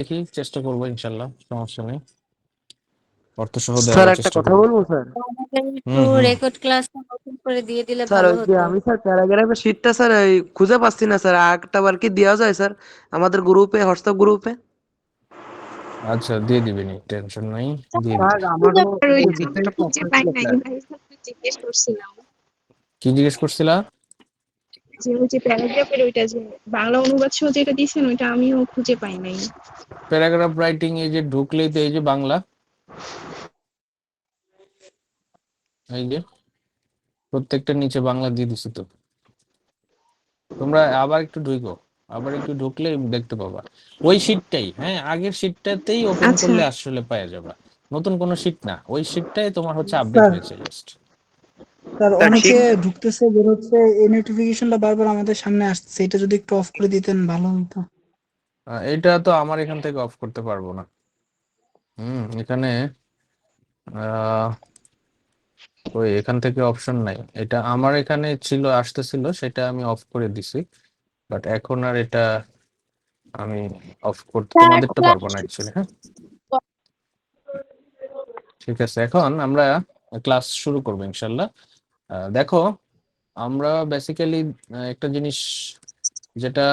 দেখি, চেষ্টা করবো ইনশাল্লাহ, সমস্যা নেই। অর্থ সহ স্যার দেওয়ার একটা চেষ্টা কথা করবো। বলবো স্যার। আমাদের একটু হুম হুম। রেকর্ড ক্লাসটা নতুন করে দিয়ে দিলে স্যার ভালো ওই যে হতো। আমি স্যার প্যারাগ্রাফের শীটটা স্যার এই খুঁজে পাচ্ছি না স্যার, একটা বার কি দেওয়া যায় স্যার আমাদের গ্রুপে, হোয়াটসঅ্যাপ গ্রুপে? আচ্ছা, দিয়ে দিবেনি, টেনশন নাই, দিয়ে স্যার দিবে। আমারও আর ওই ওই যে বিষয়ে একটা খুঁজে অপশন পাই ছিল নাই স্যার। ভাই, জিজ্ঞেস করছিলাম কি জিজ্ঞেস করছিলা? যে ওই যে প্যারাগ্রাফের ওইটা যে বাংলা অনুবাদ সহ যেটা দিয়েছেন ওইটা আমিও খুঁজে পাই নাই। প্যারাগ্রাফ রাইটিং এই যে ঢুকলেই তো এই যে বাংলা, এই যে প্রত্যেকটা নিচে বাংলা দিয়ে দিছি তো। তোমরা আবার একটু ঢুকো, আবার একটু ঢুকলে দেখতে পাবা ওই শীটটাই। হ্যাঁ, আগের শীটটাতেই ওপেন আচ্ছা করলে আসলে পাওয়া যাবে। নতুন কোনো শীট না, ওই শীটটাই তোমার হচ্ছে আপডেট স্যার হয়েছে জাস্ট। স্যার স্যার অনেকে শীট ঢুকতেছে বের হচ্ছে, এই নোটিফিকেশনটা বারবার আমাদের সামনে আসছে, এটা যদি একটু অফ করে দিতেন ভালো হতো। এটা তো আমার এখান থেকে অফ করতে পারবো না। এখানে আহ ওই এখান থেকে অপশন নাই। এটা আমার এখানে ছিল, আসতেছিল, সেটা আমি অফ করে দিছি। বাট এখন আর এটা আমি অফ করতে স্যার তোমাদেরটা ক্লাস পারবো না অ্যাকচুয়ালি। হ্যাঁ, ঠিক আছে, এখন আমরা ক্লাস শুরু করবো ইনশাল্লাহ। দেখো, আমরা বেসিক্যালি একটা জিনিস যেটা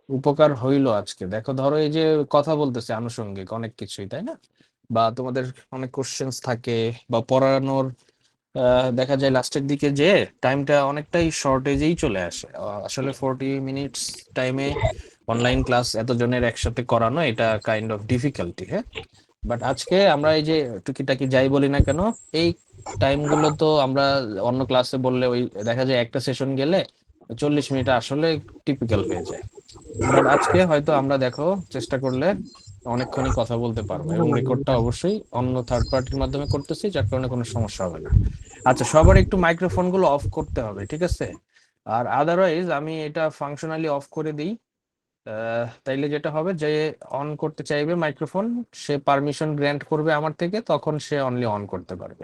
উপকার হইলো আজকে, দেখো ধরো এই যে কথা বলতেছে আনুষঙ্গিক অনেক কিছুই, তাই না? বা তোমাদের অনেক কোশ্চেন্স থাকে, বা পড়ানোর দেখা যায় লাস্টের দিকে যে টাইমটা অনেকটাই শর্টেজেই চলে আসে। আসলে 40 মিনিটস টাইমে অনলাইন ক্লাস এতজনের একসাথে করানো, এটা কাইন্ড অফ ডিফিকাল্টি। হ্যাঁ, বাট আজকে আমরা এই যে টুকিটাকি যাই বলি না কেন, এই টাইমগুলো তো আমরা অন্য ক্লাসে বললে ওই দেখা যায় একটা সেশন গেলে 40 মিনিট আসলে টিপিক্যাল হয়ে যায়। বাট আজকে হয়তো আমরা দেখো চেষ্টা করলে অনেকক্ষণই কথা বলতে পারবো, এবং রেকর্ডটা অবশ্যই অন্য থার্ড পার্টির মাধ্যমে করতেছি, যার কারণে কোনো সমস্যা হবে না। আচ্ছা, সবার একটু মাইক্রোফোন গুলো অফ করতে হবে, ঠিক আছে? আর আদারওয়াইজ আমি এটা ফাংশনালি অফ করে দিই। তাইলে যেটা হবে, যে অন করতে চাইবে মাইক্রোফোন, সে পারমিশন গ্র্যান্ট করবে আমার থেকে, তখন সে অনলি অন করতে পারবে।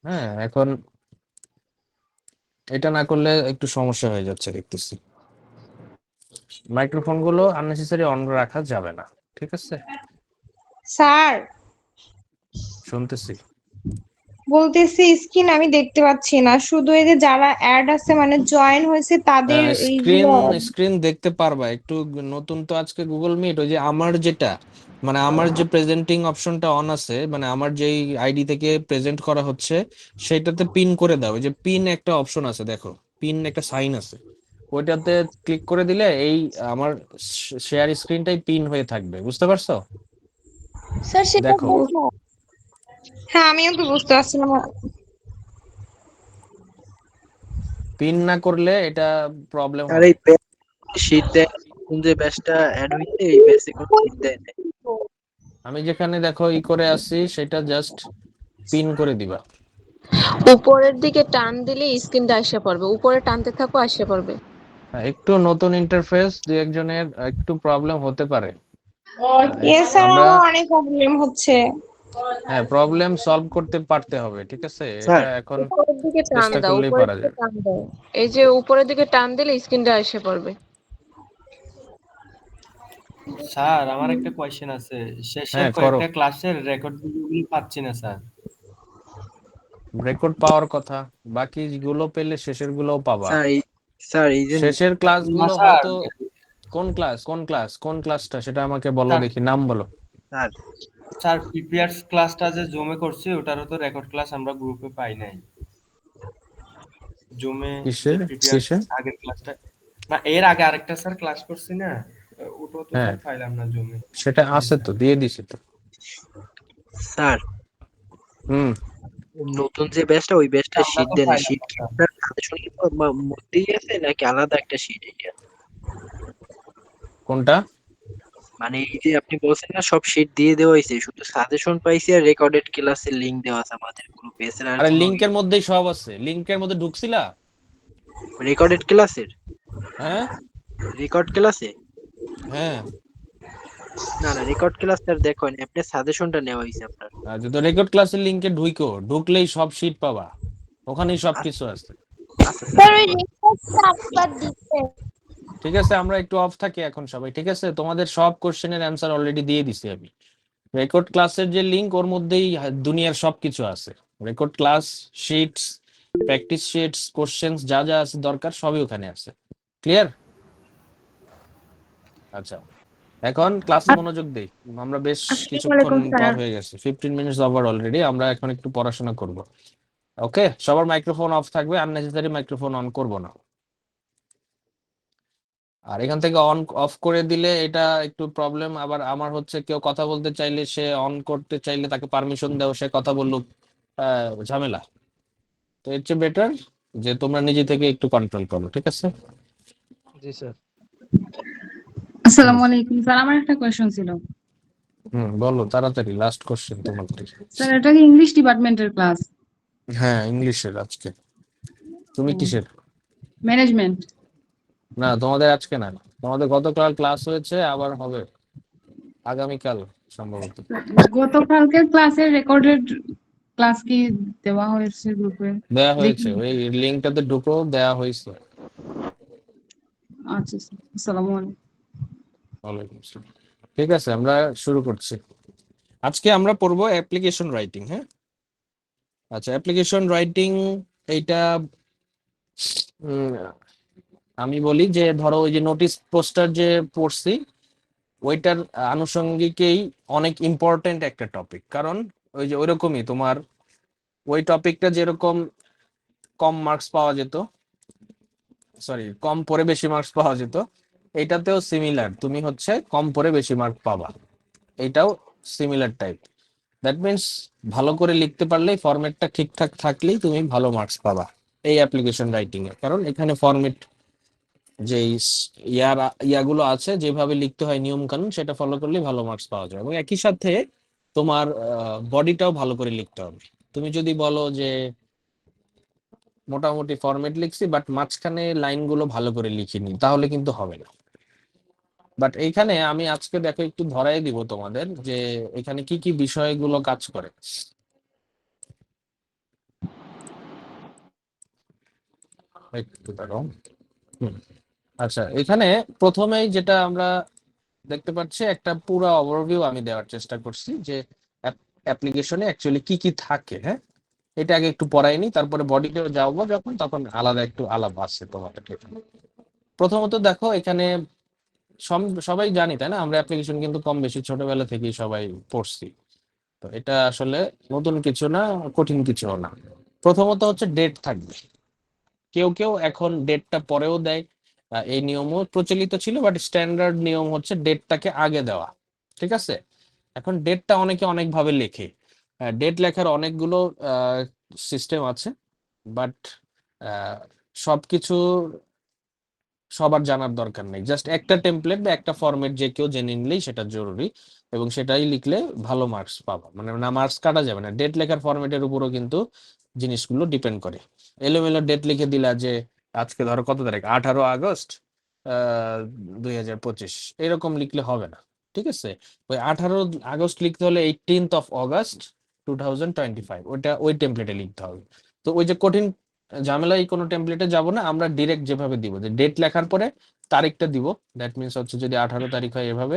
হ্যাঁ, এখন এটা না করলে একটু সমস্যা হয়ে যাচ্ছে দেখতেছি। মাইক্রোফোন গুলো আননেসেসারি অন রাখা যাবে না, ঠিক আছে? স্যার, শুনতেছি। বলতেছি স্ক্রিন আমি দেখতে পাচ্ছি না, শুধু এই যে যারা অ্যাড আছে মানে জয়েন হয়েছে তাদের স্ক্রিন এইগুলো। স্ক্রিন দেখতে পারবা একটু। নতুন তো আজকে গুগল মিট, ওই যে আমার যেটা, মানে আমার যে প্রেজেন্টিং অপশনটা অন আছে, মানে আমার যেই আইডি থেকে প্রেজেন্ট করা হচ্ছে, সেটাতে পিন করে দাও। ওই যে পিন একটা অপশন আছে, দেখো, পিন একটা সাইন আছে, ওইটাতে ক্লিক করে দিলে এই আমার শেয়ার স্ক্রিনটাই পিন হয়ে থাকবে, বুঝতে পারছো? স্যার সেটা দেখো, বুঝলাম, হ্যাঁ আমিও তো বুঝতে পারছি না। পিন না করলে এটা প্রবলেম আর হবে। এই শীট দেয় না, নতুন যে ব্যাচটা অ্যাড হইছে এই ব্যাচে কোনো শীট দেয় না। আমি যেখানে দেখো ই করে আসছি, সেটা জাস্ট পিন করে দিবা। উপরের দিকে টান দিলে স্ক্রিনটা আসে পড়বে, উপরে টানতে থাকো আসে পড়বে। হ্যাঁ, একটু নতুন ইন্টারফেস, দু একজনের একটু প্রবলেম হতে পারে। আমরা, এছাড়াও অনেক প্রবলেম হচ্ছে। হ্যাঁ, প্রবলেম সলভ করতে পারতে হবে, ঠিক আছে? এটা স্যার এখন উপরের দিকে টান চেষ্টা দাও, করলেই উপরের পারা দিকে যাবে। টান দাও। এই যে উপরের দিকে টান দিলে স্ক্রিনটা এসে পড়বে। স্যার আমার একটা কোয়েশ্চেন আছে। শেষের হ্যাঁ, করো। কয়েকটা ক্লাসের রেকর্ড ভিডিওগুলো পাচ্ছি না স্যার। রেকর্ড পাওয়ার কথা, বাকি গুলো পেলে শেষের গুলোও পাবা। স্যার এই স্যার এই যে শেষের না ক্লাসগুলো স্যার, হয়তো, কোন ক্লাসটা সেটা আমাকে বলো, স্যার দেখি, নাম বলো। স্যার স্যার প্রিভিয়াস ক্লাসটা যে জুমে করছি ওটারও তো রেকর্ড ক্লাস আমরা গ্রুপে পাই নাই। জুমে যে কিসের প্রিভিয়াস কিসের? আগের ক্লাসটা, না এর আগে আরেকটা স্যার ক্লাস করছি না, ওটাও তো হ্যাঁ, স্যার পাইলাম না জুমে। সেটা জি আছে স্যার। তো, দিয়ে দিছি তো। স্যার হুম। নতুন যে ব্যাচটা ওই ব্যাচটা আমরা শীট তো দেয় না। পাইলাম শীট না কি স্যার। আপনার সাজেশনের মধ্যেই আছে নাকি আলাদা একটা শীট এটা? কোনটা? মানে এই যে আপনি বলছেন না সব শীট দিয়ে দেওয়া হয়েছে, শুধু সাজেশন পাইছি আর রেকর্ডেড ক্লাসের লিংক দেওয়া আছে আমাদের গ্রুপে, এছাড়া আর আরে, কোনো লিংকের মধ্যেই সব আছে, লিংকের মধ্যে ঢুকছিলা? রেকর্ডেড ক্লাসের হ্যাঁ রেকর্ড ক্লাসে? হ্যাঁ। না না, রেকর্ড ক্লাস স্যার দেখেন, আপনার সাজেশনটা নেওয়া হয়েছে আপনার। আচ্ছা, তো রেকর্ড ক্লাসের লিংকে ঢুকলেই সব শীট পাবা, ওখানেই আচ্ছা সবকিছু আছে। আচ্ছা স্যার স্যার ওই ধন্যবাদ। রিকোয়েস্টটা আরেকবার দিতে। ঠিক আছে, আমরা একটু অফ থাকি এখন সবাই, ঠিক আছে? তোমাদের সব কোশ্চেনের অ্যান্সার অলরেডি দিয়ে দিছি আমি। রেকর্ড ক্লাসের যে লিংক, ওর মধ্যেই দুনিয়ার সবকিছু আছে। Record class, shits, practice shits, questions, যা যা আছে দরকার সবই ওখানে আছে। ক্লিয়ার? আচ্ছা, এখন ক্লাসে মনোযোগ দেই। আমরা বেশ কিছুক্ষণ আসসালামু আলাইকুম পার স্যার। হয়ে গেছে, 15 মিনিটস ওভার অলরেডি। আমরা এখন একটু পড়াশোনা করব। ওকে, সবার মাইক্রোফোন অফ থাকবে, আননেসেসারি মাইক্রোফোন অন করব না। আর এখান থেকে অন অফ করে দিলে এটা একটু প্রবলেম। আবার আমার হচ্ছে কেউ কথা বলতে চাইলে, সে অন করতে চাইলে তাকে পারমিশন দাও, সে কথা বলুক, ঝামেলা। তো এর চেয়ে বেটার যে তোমরা নিজে থেকে একটু কন্ট্রোল করো, ঠিক আছে? জি স্যার। হুম আসসালামু আলাইকুম স্যার, আমার একটা কোয়েশ্চন ছিল। বলো তাড়াতাড়ি, লাস্ট কোশ্চেন তোমার। স্যার এটা কি ইংলিশ ডিপার্টমেন্টের ক্লাস? হ্যাঁ, ইংলিশের আজকে। তুমি কিসের? ম্যানেজমেন্ট। না, তোমাদের আজকে না, তোমাদের গতকাল ক্লাস হয়েছে, আবার হবে আগামীকাল সম্ভবত। গতকালকের ক্লাসের রেকর্ডেড ক্লাস কি দেওয়া হয়েছে গ্রুপে? দেয়া হয়েছে, ওই লিঙ্কটাতে ঢুকো, দেয়া হয়েছে। আচ্ছা স্যার, আসসালামু আলাইকুম। ওয়ালাইকুম আসসালাম। ঠিক আছে, আমরা শুরু করছি। আজকে আমরা পড়বো অ্যাপ্লিকেশন রাইটিং। হ্যাঁ, আচ্ছা, অ্যাপ্লিকেশন রাইটিং এইটা উম, আমি বলি যে ধরো ওই যে নোটিশ পোস্টার যে পড়ছি, ওইটার আনুষঙ্গিকেই অনেক ইম্পর্টেন্ট একটা টপিক। কারণ ওই যে ওইরকমই তোমার ওই টপিকটা যেরকম কম মার্কস পাওয়া যেত, সরি কম পড়ে বেশি মার্কস পাওয়া যেত, এইটাতেও সিমিলার, তুমি হচ্ছে কম পড়ে বেশি মার্ক পাবা। এটাও সিমিলার টাইপ। দ্যাট মিনস ভালো করে লিখতে পারলেই, ফরম্যাটটা ঠিকঠাক থাকলেই তুমি ভালো মার্কস পাবা এই অ্যাপ্লিকেশন রাইটিং এ। কারণ এখানে ফরম্যাট যে ইয়াগুলো আছে, যেভাবে লিখতে হয় নিয়ম কানুন, সেটা ফলো করলে ভালো মার্কস পাওয়া যায়। এবং একই সাথে তোমার বডিটাও ভালো করে লিখতে হবে। তুমি যদি বলো যে মোটামুটি ফরম্যাট লিখছি বাট মাঝখানে লাইনগুলো ভালো করে লিখিনি, তাহলে কিন্তু হবে না। বাট এইখানে আমি আজকে দেখো একটু ধরাই দিব তোমাদের যে এখানে কি কি বিষয়গুলো কাজ করে। একটু দাঁড়াও। আচ্ছা, এখানে প্রথমেই যেটা আমরা দেখতে পাচ্ছি, একটা পুরো ওভারভিউ আমি দেওয়ার চেষ্টা করছি যে অ্যাপ্লিকেশনে অ্যাকচুয়ালি কি কি থাকে। হ্যাঁ, এটা আগে একটু পড়াইনি, তারপরে বডিতেও যাবো যখন, তখন আলাদা একটু আলাপ আছে তোমাদের। প্রথমত দেখো, এখানে সবাই জানি তাই না, আমরা অ্যাপ্লিকেশন কিন্তু কম বেশি ছোটবেলা থেকেই সবাই পড়ছি। তো এটা আসলে নতুন কিছু না, কঠিন কিছু না। প্রথমত হচ্ছে ডেট থাকবে। কেউ কেউ এখন ডেটটা পরেও দেয়, এই নিয়মও প্রচলিত ছিল, বাট স্ট্যান্ডার্ড নিয়ম হচ্ছে ডেটটাকে আগে দেওয়া। ঠিক আছে, এখন ডেটটা অনেকে অনেকভাবে লেখে। ডেট লেখার অনেকগুলো সিস্টেম আছে, বাট সবকিছু সবার জানার দরকার নেই। জাস্ট একটা টেমপ্লেট বা একটা ফরম্যাট যে কেউ জেনে নিলেই সেটা জরুরি, এবং সেটাই লিখলে ভালো মার্কস পাবা। মানে না, মার্কস কাটা যাবে না। ডেট লেখার ফরম্যাটের উপরও কিন্তু জিনিসগুলো ডিপেন্ড করে। এলোমেলো ডেট লিখে দিলা যে আজকে ধরো কত তারিখ, 18 আগস্ট 2025, এরকম লিখলে হবে না। ঠিক আছে, ওই 18 আগস্ট লিখতে হলে 18 অগাস্ট 2025, ওইটা ওই টেমপ্লেটে লিখতে হবে। তো ওই যে কঠিন ঝামেলায় কোনো টেমপ্লেটে যাব না, আমরা ডিরেক্ট যেভাবে দিব, যে ডেট লেখার পরে তারিখটা দিব। দ্যাট মিনস হচ্ছে যদি 18 তারিখ হয়, এভাবে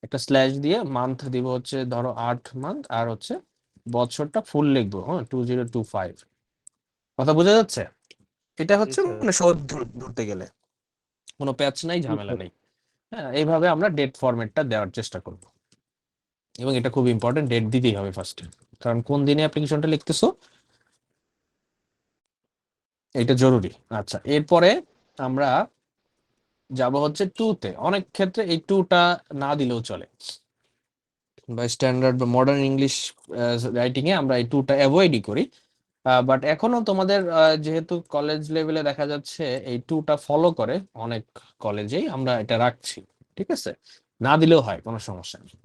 একটা স্ল্যাশ দিয়ে মান্থ দিব হচ্ছে ধরো 8 মান্থ, আর হচ্ছে বছরটা ফুল লিখবো, হ্যাঁ 2025। কথা বোঝা যাচ্ছে? এটা জি হচ্ছে স্যার। মানে সহজ ধরতে গেলে কোনো প্যাচ নাই, জি ঝামেলা স্যার। নেই। হ্যাঁ, এইভাবে আমরা ডেট ফরম্যাটটা দেওয়ার চেষ্টা করব। এবং এটা খুব ইম্পর্টেন্ট, ডেট দিতেই হবে ফার্স্টে, কারণ কোন দিনে অ্যাপ্লিকেশনটা লিখতেছো এটা জরুরি। আচ্ছা, এরপরে আমরা যাব হচ্ছে টুতে। অনেক ক্ষেত্রে এই টুটা না দিলেও চলে, বা স্ট্যান্ডার্ড বা মডার্ন ইংলিশ রাইটিং এ আমরা এই টুটা অ্যাভয়েডই করি। বাট এখনো তোমাদের যেহেতু কলেজ লেভেলে দেখা যাচ্ছে এই টুটা ফলো করে, অনেক কলেজেই আমরা এটা রাখছি। ঠিক আছে, না দিলেও হয়, কোনো সমস্যা নেই।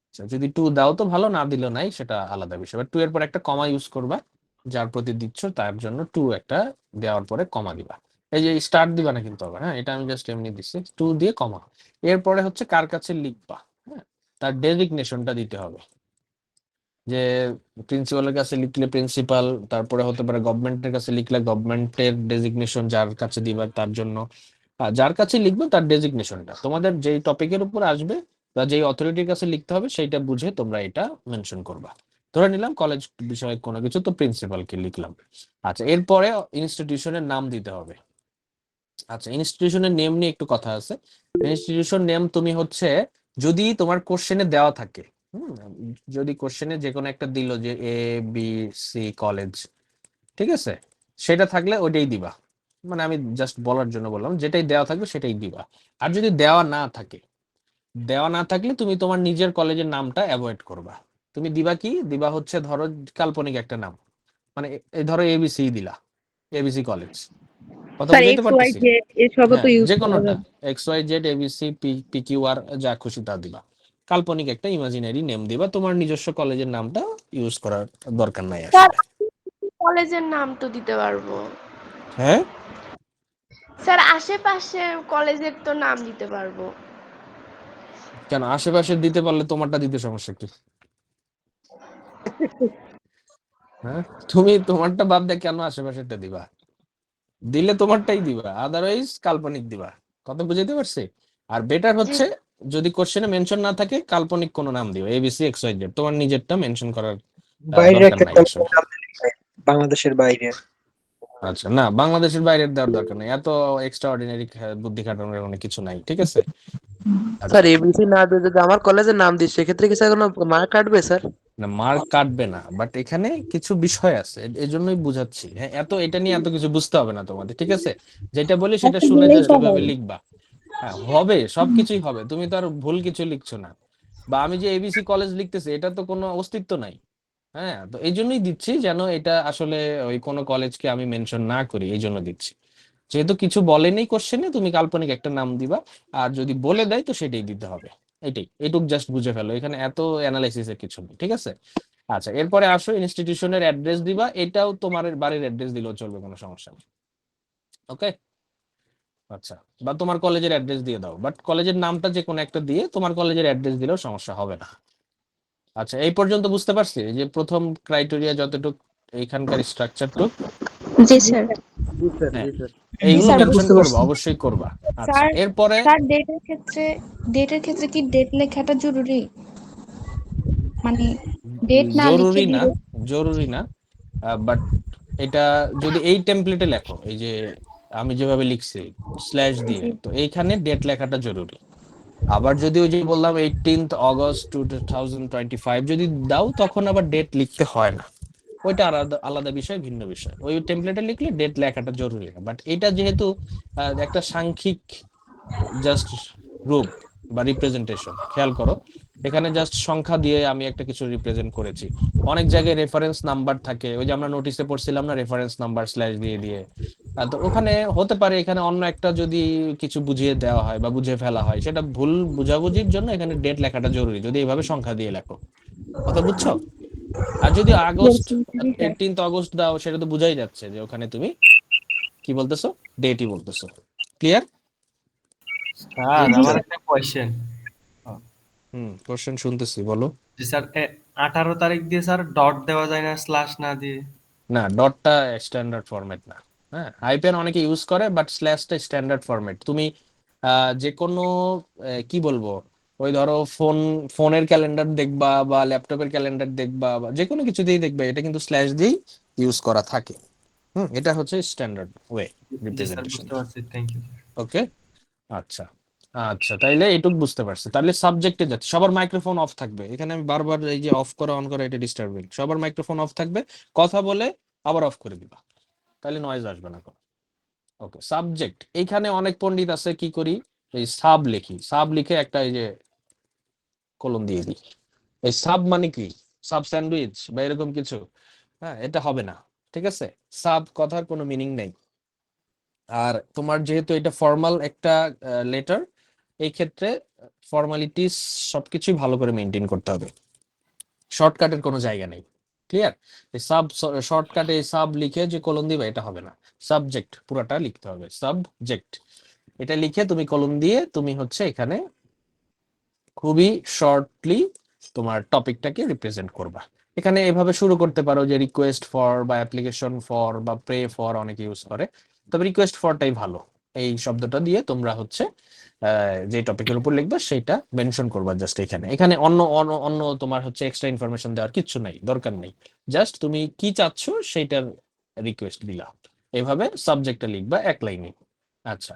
আচ্ছা, যদি টু দাও তো ভালো, না দিলেও নাই, সেটা আলাদা বিষয়। বাট টু এর পর একটা কমা ইউজ করবা, যার প্রতি দিচ্ছ তার জন্য টু একটা দেওয়ার পরে কমা দিবা। এই যে স্টার্ট দিবা না কিন্তু আবার, হ্যাঁ, এটা আমি জাস্ট এমনি দিচ্ছি, টু দিয়ে কমা। এরপরে হচ্ছে কার কাছে লিখবা, হ্যাঁ, তার ডেজিগনেশনটা দিতে হবে। যে প্রিন্সিপালের কাছে লিখলে প্রিন্সিপাল, তারপরে হতে পারে গভর্নমেন্টের কাছে লিখলে গভর্নমেন্টের ডেজিগনেশন যার কাছে দিবা তার জন্য, যার কাছে লিখবে তার ডেজিগনেশনটা তোমাদের যেই টপিকের উপর আসবে বা যেই অথরিটির কাছে লিখতে হবে সেইটা বুঝে তোমরা এটা মেনশন করবা। ধরে নিলাম কলেজ বিষয়ে কোনো কিছু, তো প্রিন্সিপালকে লিখলাম। আচ্ছা, এরপরে ইনস্টিটিউশনের নাম দিতে হবে। আচ্ছা, ইনস্টিটিউশনের নেম নিয়ে একটু কথা আছে। ইনস্টিটিউশন নেম তুমি হচ্ছে যদি তোমার কোশ্চেনে দেওয়া থাকে, যদি কোশ্চেনে যে কোনো একটা দিল যে ABC কলেজ, ঠিক আছে, সেটা থাকলে ওইটাই দিবা। মানে আমি জাস্ট বলার জন্য বললাম, যেটাই দেওয়া থাকবে সেটাই দিবা। আর যদি দেওয়া না থাকে, দেওয়া না থাকলে তুমি তোমার নিজের কলেজের নামটা অ্যাভয়েড করবা। তুমি দিবা কি, দিবা হচ্ছে ধরো কাল্পনিক একটা নাম, মানে এই ধরো ABC দিলা, ABC কলেজ। কথা স্যার বুঝাইতে এক্স ওয়াই পারতেছি? জেড এসবও তো হ্যাঁ, ইউজ যে করা কোনোটা, যাবে। XYZ ABC PQR যা খুশি তা দিবা। কাল্পনিক একটা ইমাজিনারি নেম দিবা, তোমার নিজস্ব কলেজের নামটা ইউজ করার দরকার নাই স্যার আসলে। কলেজের নাম তো দিতে পারবো। হ্যাঁ, স্যার আশেপাশে কলেজের তো নাম দিতে পারবো। কেন আশেপাশে দিতে পারলে তোমারটা দিতে সমস্যা কি? হ্যাঁ, তুমি তোমারটা বাদ দিয়ে কেন আশেপাশেরটা দিবা? দিলে তোমারটাই দিবা, আদারওয়াইজ কাল্পনিক দিবা। কথা বুঝাইতে পারছি? আর বেটার জি হচ্ছে যদি কোশ্চেনে মেনশন না থাকে কাল্পনিক কোনো নাম দিও, ABC XYZ, তোমার নিজেরটা মেনশন করার বাইরে দরকার একটা নাই আসলে। নাম দিলে হয়, বাংলাদেশের বাইরে। আচ্ছা, না, বাংলাদেশের বাইরের দেওয়ার দরকার নেই, এত এক্সট্রা অর্ডিনারি বুদ্ধি খাটানোর অনেক কিছু নাই, ঠিক আছে? আচ্ছা, স্যার এবিসি না দিয়ে যদি আমার কলেজের নাম দিই সেক্ষেত্রে কি স্যার কোনো মার্ক কাটবে স্যার? না, মার্ক কাটবে না, বাট এখানে কিছু বিষয় আছে, এই জন্যই বুঝাচ্ছি। হ্যাঁ, এটা নিয়ে এত কিছু বুঝতে হবে না তোমাদের, ঠিক আছে? যেটা বলি সেটা একটা শুনে দিলেই জাস্ট তো ওইভাবে হয়। লিখবা। হ্যাঁ, হবে, সবকিছুই হবে, তুমি তো আর ভুল কিছু লিখছো না। বা আমি যে ABC কলেজ লিখতেছি এটা তো কোনো অস্তিত্ব নাই। হ্যাঁ, তো এই জন্যই দিচ্ছি যেন এটা আসলে ওই কোনো কলেজকে আমি মেনশন না করি, এই জন্য দিচ্ছি। যেহেতু কিছু বলেনি কোশ্চেনে, তুমি কাল্পনিক একটা নাম দিবা, আর যদি বলে দেয় তো সেটাই দিতে হবে। এইটুক জাস্ট বুঝে ফেলো, এখানে এত অ্যানালাইসিসের কিছু নেই, ঠিক আছে? আচ্ছা, এরপরে আসো ইনস্টিটিউশনের অ্যাড্রেস দিবা, এটাও তোমার বাড়ির অ্যাড্রেস দিলেও চলবে, কোনো সমস্যা নেই। ওকে, আচ্ছা, বা তোমার কলেজের অ্যাড্রেস দিয়ে দাও, বাট কলেজের নামটা যে কোনো একটা দিয়ে তোমার কলেজের অ্যাড্রেস দিলেও সমস্যা হবে না। আচ্ছা, এই পর্যন্ত বুঝতে পারছি এই যে প্রথম ক্রাইটেরিয়া যতটুক, এইখানকার স্ট্রাকচারটুক। জি স্যার। জি স্যার, হ্যাঁ, জি স্যার। এইগুলো স্যার মেনশন বুঝতে করবা, পারছি। অবশ্যই করবা। আচ্ছা, স্যার এরপরে স্যার ডেটের ক্ষেত্রে কি ডেট লেখাটা জরুরি? মানে ডেট না লিখে জরুরি না, দিলে জরুরি না, বাট এটা যদি এই টেমপ্লেটে লেখো, এই যে আমি যেভাবে লিখছি স্ল্যাশ দিয়ে, জি। তো এইখানে ডেট লেখাটা জরুরি। আবার যদি ওই যে বললাম 18 অগস্ট 2025 যদি দাও, তখন আবার ডেট লিখতে হয় না, ওইটা আলাদা আলাদা বিষয়, ভিন্ন বিষয়। ওই টেমপ্লেটে লিখলে ডেট লেখাটা জরুরি না, বাট এটা যেহেতু একটা সাংখ্যিক জাস্ট রূপ বা রিপ্রেজেন্টেশন, খেয়াল করো এখানে জাস্ট সংখ্যা দিয়ে আমি একটা কিছু রিপ্রেজেন্ট করেছি। অনেক জায়গায় রেফারেন্স নাম্বার থাকে, ওই যে আমরা নোটিসে পড়ছিলাম না, রেফারেন্স নাম্বার স্ল্যাশ দিয়ে দিয়ে। তো ওখানে হতে পারে এখানে অন্য একটা যদি কিছু বুঝিয়ে দেওয়া হয় বা বুঝিয়ে ফেলা হয়, সেটা ভুল বুঝাবুঝির জন্য এখানে ডেট লেখাটা জরুরি, যদি এইভাবে সংখ্যা দিয়ে লেখো। কথা বুঝছো? আর যদি আগস্ট জি স্যার। 18 অগস্ট দাও, সেটা তো বুঝাই যাচ্ছে যে ওখানে তুমি কি বলতেছো, ডেটই বলতেছো। ক্লিয়ার? স্যার জি আমার স্যার। একটা কোয়েশ্চেন। কোশ্চেন শুনতেছি, বলো। জি স্যার, 18 তারিখ দিয়ে স্যার ডট দেওয়া যায় না স্ল্যাশ না দিয়ে? না, ডটটা স্ট্যান্ডার্ড ফরম্যাট না। হ্যাঁ, হাইপেন অনেকে ইউজ করে, বাট স্ল্যাশটা স্ট্যান্ডার্ড ফরম্যাট। তুমি যে কোনো কি বলবো, ওই ধরো ফোনের ক্যালেন্ডার দেখবা বা ল্যাপটপের ক্যালেন্ডার দেখবা বা যে কোনো কিছুতেই দেখবা, এটা কিন্তু স্ল্যাশ দিয়েই ইউজ করা থাকে। এটা হচ্ছে স্ট্যান্ডার্ড ওয়ে জি স্যার, রিপ্রেজেন্টেশন। বুঝতে পারছি, থ্যাংক ইউ। ওকে, আচ্ছা। আচ্ছা, তাইলে এটুক বুঝতে পারছি। তাহলে সাবজেক্টে যাচ্ছে, সবার মাইক্রোফোন অফ থাকবে। এখানে আমি বারবার এই যে অফ করা অন করা, এটা ডিস্টার্বিং। সবার মাইক্রোফোন অফ থাকবে, কথা বলে আবার অফ করে দিবা, তাহলে নয়েজ আসবে না কোনো। ওকে, সাবজেক্ট, এইখানে অনেক পণ্ডিত আছে কি করি, এই সাব লিখি, সাব লিখে একটা এই যে কলম দিয়ে দিই। এই সাব মানে কি, সাব স্যান্ডউইচ বা এরকম কিছু? হ্যাঁ, এটা হবে না, ঠিক আছে? সাব কথার কোনো মিনিং নেই। আর তোমার যেহেতু এটা ফর্মাল একটা লেটার, এই ক্ষেত্রে ফর্মালিটিস সবকিছুই ভালো করে মেনটেন করতে হবে, শর্টকাটের কোনো জায়গা নেই। ক্লিয়ার? এই সাব শর্টকাটে সাব লিখে যে কলম দিবা, এটা হবে না। সাবজেক্ট পুরাটা লিখতে হবে, সাবজেক্ট। এটা লিখে তুমি কলম দিয়ে তুমি হচ্ছে এখানে খুবই শর্টলি তোমার টপিকটাকে রিপ্রেজেন্ট করবা। এখানে এভাবে শুরু করতে পারো যে রিকোয়েস্ট ফর বা অ্যাপ্লিকেশন ফর বা প্রে ফর, অনেকে ইউজ করে, তবে রিকোয়েস্ট ফরটাই ভালো। এই শব্দটা দিয়ে তোমরা হচ্ছে যে টপিকের উপর লিখবে সেটা মেনশন করবা জাস্ট এখানে। এখানে অন্য অন্য অন্য তোমার হচ্ছে এক্সট্রা ইনফরমেশন দেওয়ার কিছু নাই, দরকার নেই। জাস্ট তুমি কি চাচ্ছ সেইটার রিকোয়েস্ট দিলা, এভাবে সাবজেক্টটা লিখবা এক লাইনে। আচ্ছা,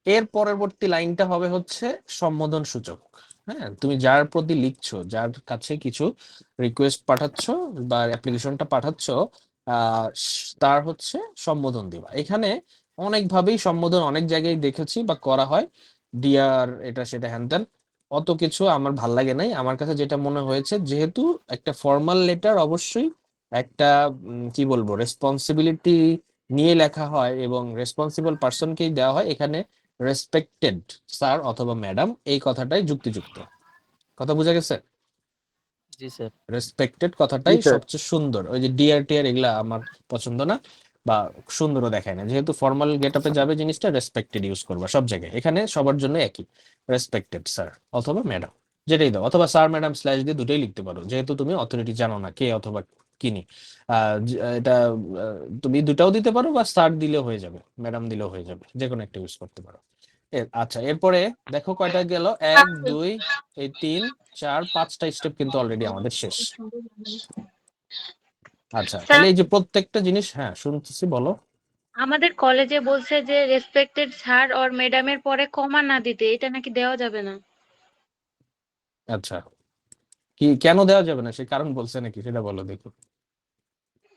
এর পরবর্তী লাইনটা হবে হচ্ছে সম্বোধন সূচক। হ্যাঁ, তুমি যার প্রতি লিখছো, যার কাছে কিছু রিকোয়েস্ট পাঠাচ্ছ বা অ্যাপ্লিকেশনটা পাঠাচ্ছ, তার হচ্ছে সম্বোধন দিবা। এখানে অনেকভাবেই সম্বোধন অনেক জায়গায় দেখেছি বা করা হয়, ডিয়ার এটা সেটা হ্যান ত্যান, অত কিছু আমার ভাল লাগে নাই। আমার কাছে যেটা মনে হয়েছে, যেহেতু একটা ফর্মাল লেটার অবশ্যই একটা কি বলবো রেসপন্সিবিলিটি নিয়ে লেখা হয় এবং রেসপন্সিবল পার্সনকেই দেওয়া হয়, এখানে রেসপেক্টেড স্যার অথবা ম্যাডাম এই কথাটাই যুক্তিযুক্ত। কথা বোঝা গেছে? জি স্যার। রেসপেক্টেড কথাটাই সবচেয়ে সুন্দর। ওই যে ডিয়ার টিয়ার এগুলা আমার পছন্দ না বা সুন্দরও দেখায় না। যেহেতু ফর্মাল গেটআপে যাবে জিনিসটা, রেসপেক্টেড ইউজ করবা সব জায়গায়। এখানে সবার জন্য একই, রেসপেক্টেড স্যার অথবা ম্যাডাম, যেটাই দাও, অথবা স্যার ম্যাডাম স্ল্যাশ দিয়ে দুটোই লিখতে পারো, যেহেতু তুমি অথরিটি জানো না কে অথবা কিনি। এটা তুমি দুটাও দিতে পারো বা স্যার দিলেও হয়ে যাবে, ম্যাডাম দিলেও হয়ে যাবে, যে কোনো একটা ইউজ করতে পারো। আচ্ছা, এরপরে দেখো কয়টা গেল, 1 2 এই 3 4 5টা স্টেপ কিন্তু অলরেডি আমাদের শেষ। আচ্ছা, তাহলে এই যে প্রত্যেকটা জিনিস, হ্যাঁ শুনতেছি, বলো। আমাদের কলেজে বলছে যে রেসপেক্টেড স্যার অর ম্যাডামের পরে কমা না দিতে, এটা নাকি দেওয়া যাবে না। আচ্ছা, কি কেন দেওয়া যাবে না, সে কারণ বলছে নাকি সেটা বলো দেখো।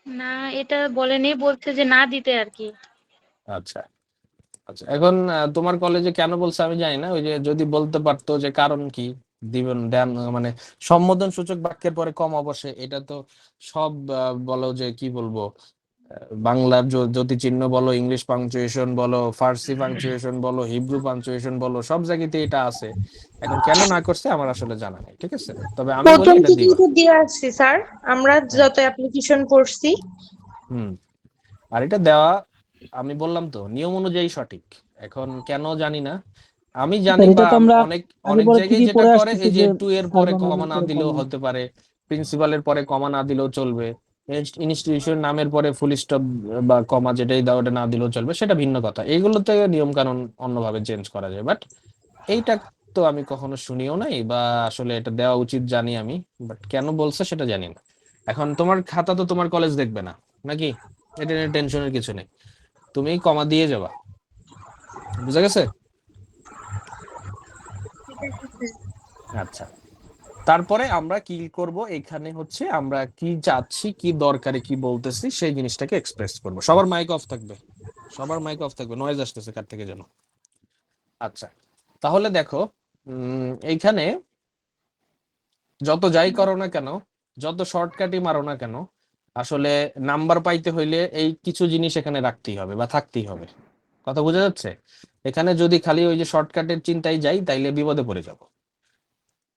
না, এটা বলেনি, বলছে যে না দিতে আর কি। আচ্ছা আচ্ছা, এখন তোমার কলেজে কেন বলছে আমি জানি না। ওই যে যদি বলতে পারতো যে কারণ কি দিবেন দেন, মানে সম্বোধন সূচক বাক্যের পরে কমা বসে, এটা তো সব বলো যে কি বলবো, বাংলার জ্যোতিচিহ্ন বলো, ইংলিশ পাংচুয়েশন বলো, ফার্সি পাংচুয়েশন বলো, হিব্রু পাংচুয়েশন বলো, সব জায়গাতে এটা আছে। এখন কেন না করছে আমার আসলে জানা নেই, ঠিক আছে? তবে আমি বলি প্রথম এটা থেকেই দিবা। তো দিয়ে আসছি স্যার, আমরা হ্যাঁ, যত অ্যাপ্লিকেশন করছি। হুম, আর এটা দেওয়া আমি বললাম তো নিয়ম অনুযায়ী সঠিক। এখন কেন জানি না, আমি জানি স্যার বা এটা তো আমরা অনেক আগে অনেক পরে জায়গায় ঠিকই যেটা পড়ে করে, আসতেছি এই যে যে 2 এর স্যার পরে বা কমা ম্যাডামের না পরে দিলেও কমা। হতে পারে, প্রিন্সিপালের পরে কমা না দিলেও চলবে, ইনস্টিটিউশন নামের পরে ফুল স্টপ বা কমা যেটাই দাও ওটা না দিলেও চলবে, সেটা ভিন্ন কথা। এইগুলোতে নিয়ম কানুন অন্যভাবে চেঞ্জ করা যায়, বাট এইটা তো আমি কখনো শুনিও নাই, বা আসলে এটা দেওয়া উচিত জানি আমি, বাট কেন বলছে সেটা জানি না। এখন তোমার খাতা তো তোমার কলেজ দেখবে না নাকি, এটা নিয়ে টেনশনের কিছু নেই, তুমি কমা দিয়ে যাবা। বুঝা গেছে? আচ্ছা, তারপরে আমরা কি করব, এখানে হচ্ছে আমরা কি চাচ্ছি, কি দরকারে কি বলতেছি সেই জিনিসটাকে এক্সপ্রেস করব। সবার মাইক অফ থাকবে, সবার মাইক অফ থাকবে, নয়েজ আসতেছে কার থেকে যেন। আচ্ছা, তাহলে দেখো এইখানে যত যাই করো না কেন, যত শর্টকাটই মারো না কেন, আসলে নাম্বার পাইতে হইলে এই কিছু জিনিস এখানে রাখতেই হবে বা থাকতেই হবে। কথা বোঝা যাচ্ছে? এখানে যদি খালি ওই যে শর্টকাটের চিন্তায় যাই তাইলে বিপদে পড়ে যাব।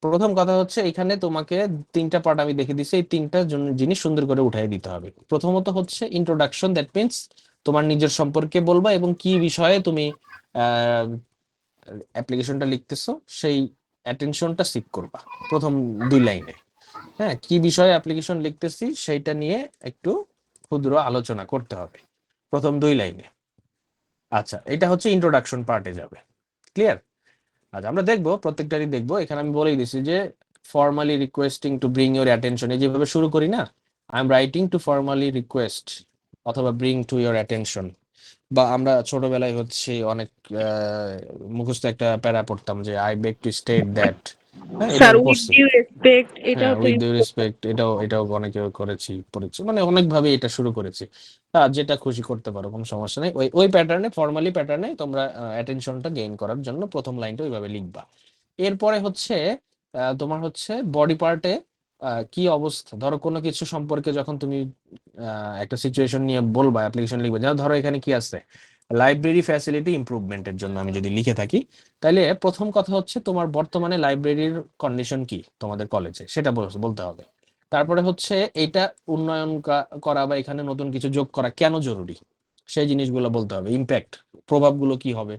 প্রথম কথা হচ্ছে, এখানে তোমাকে 3টা পার্ট আমি দেখে দিচ্ছি, এই 3টা জিনিস সুন্দর করে উঠাই দিতে হবে। প্রথমত হচ্ছে ইন্ট্রোডাকশন, দ্যাট মিনস তোমার নিজের সম্পর্কে বলবা এবং কি বিষয়ে তুমি অ্যাপ্লিকেশনটা লিখতেছো সেই অ্যাটেনশনটা সিক করবা প্রথম 2 লাইনে। হ্যাঁ, কি বিষয়ে অ্যাপ্লিকেশন লিখতেছি সেইটা নিয়ে একটু ক্ষুদ্র আলোচনা করতে হবে প্রথম 2 লাইনে। আচ্ছা, এটা হচ্ছে ইন্ট্রোডাকশন পার্টে যাবে। ক্লিয়ার? আচ্ছা, আমরা দেখবো প্রত্যেকটারই দেখবো। এখানে আমি বলেই দিছি যে formally requesting to bring your attention, এই যেভাবে শুরু করি না, I am writing to formally request অথবা ব্রিং টু ইউর অ্যাটেনশন। বা আমরা ছোটবেলায় হচ্ছে অনেক মুখস্থ একটা প্যারা পড়তাম যে I beg to state that. হ্যাঁ, এটা স্যার আমি উইথ পড়ছি। ডিউ রেসপেক্ট, হ্যাঁ, এটাও তো উইথ ডিউ রেসপেক্ট, এটাও অনেকে পড়েছি, মানে অনেকভাবে এটা শুরু করেছি। যেটা খুশি করতে পারো, কোনো সমস্যা নেই। ওই প্যাটার্নে, ফর্মালি প্যাটার্নে তোমরা অ্যাটেনশনটা গেইন করার জন্য প্রথম লাইনটা ওইভাবে লিখবা। এরপরে হচ্ছে তোমার হচ্ছে বডি পার্টে কি অবস্থা, ধরো কোনো কিছু সম্পর্কে যখন তুমি একটা সিচুয়েশন নিয়ে বলবা, অ্যাপ্লিকেশন লিখবে, যেমন ধরো এখানে কি আছে, লাইব্রেরি ফ্যাসিলিটি ইমপ্রুভমেন্টের জন্য আমি যদি লিখে থাকি, তাহলে প্রথম কথা হচ্ছে তোমার বর্তমানে লাইব্রেরির কন্ডিশন কি তোমাদের কলেজে সেটা বলতে হবে। তারপরে হচ্ছে এটা উন্নয়ন করা বা এখানে নতুন কিছু যোগ করা কেন জরুরি সেই জিনিসগুলো বলতে হবে। ইম্প্যাক্ট, প্রভাবগুলো কি হবে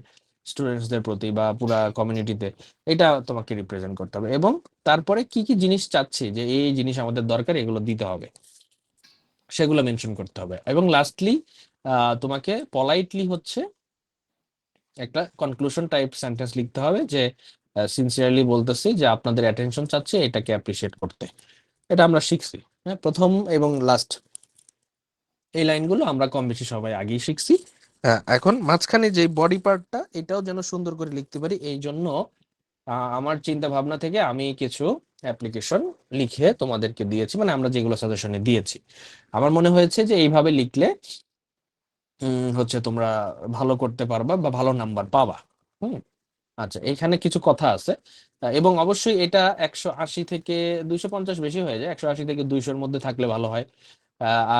স্টুডেন্টসদের প্রতি বা পুরা কমিউনিটিতে, এটা তোমাকে রিপ্রেজেন্ট করতে হবে। এবং তারপরে কি কি জিনিস চাচ্ছি যে এই জিনিস আমাদের দরকার, এগুলো দিতে হবে, সেগুলো মেনশন করতে হবে। এবং লাস্টলি তোমাকে পলাইটলি হচ্ছে একটা কনক্লুশন টাইপ সেন্টেন্স লিখতে হবে যে সিনসিয়ারলি বলতেছি যে আপনাদের অ্যাটেনশন চাচ্ছে, এটাকে অ্যাপ্রিসিয়েট করতে। এটা আমরা শিখছি, হ্যাঁ, প্রথম এবং লাস্ট এই লাইনগুলো আমরা কম বেশি সবাই আগেই শিখছি। এখন মাঝখানে যে বডি পার্টটা, এটাও যেন সুন্দর করে লিখতে পারি, এই জন্য আমার চিন্তা ভাবনা থেকে আমি কিছু অ্যাপ্লিকেশন লিখে তোমাদেরকে দিয়েছি, মানে আমরা যেগুলো সাজেশনে দিয়েছি। আমার মনে হয়েছে যে এইভাবে লিখলে হচ্ছে তোমরা ভালো করতে পারবা বা ভালো নাম্বার পাবা। হুম, আচ্ছা, এখানে কিছু কথা আছে এবং অবশ্যই এটা 180 থেকে 250 বেশি হয়ে যায়, 180 থেকে 200-র মধ্যে থাকলে ভালো হয়।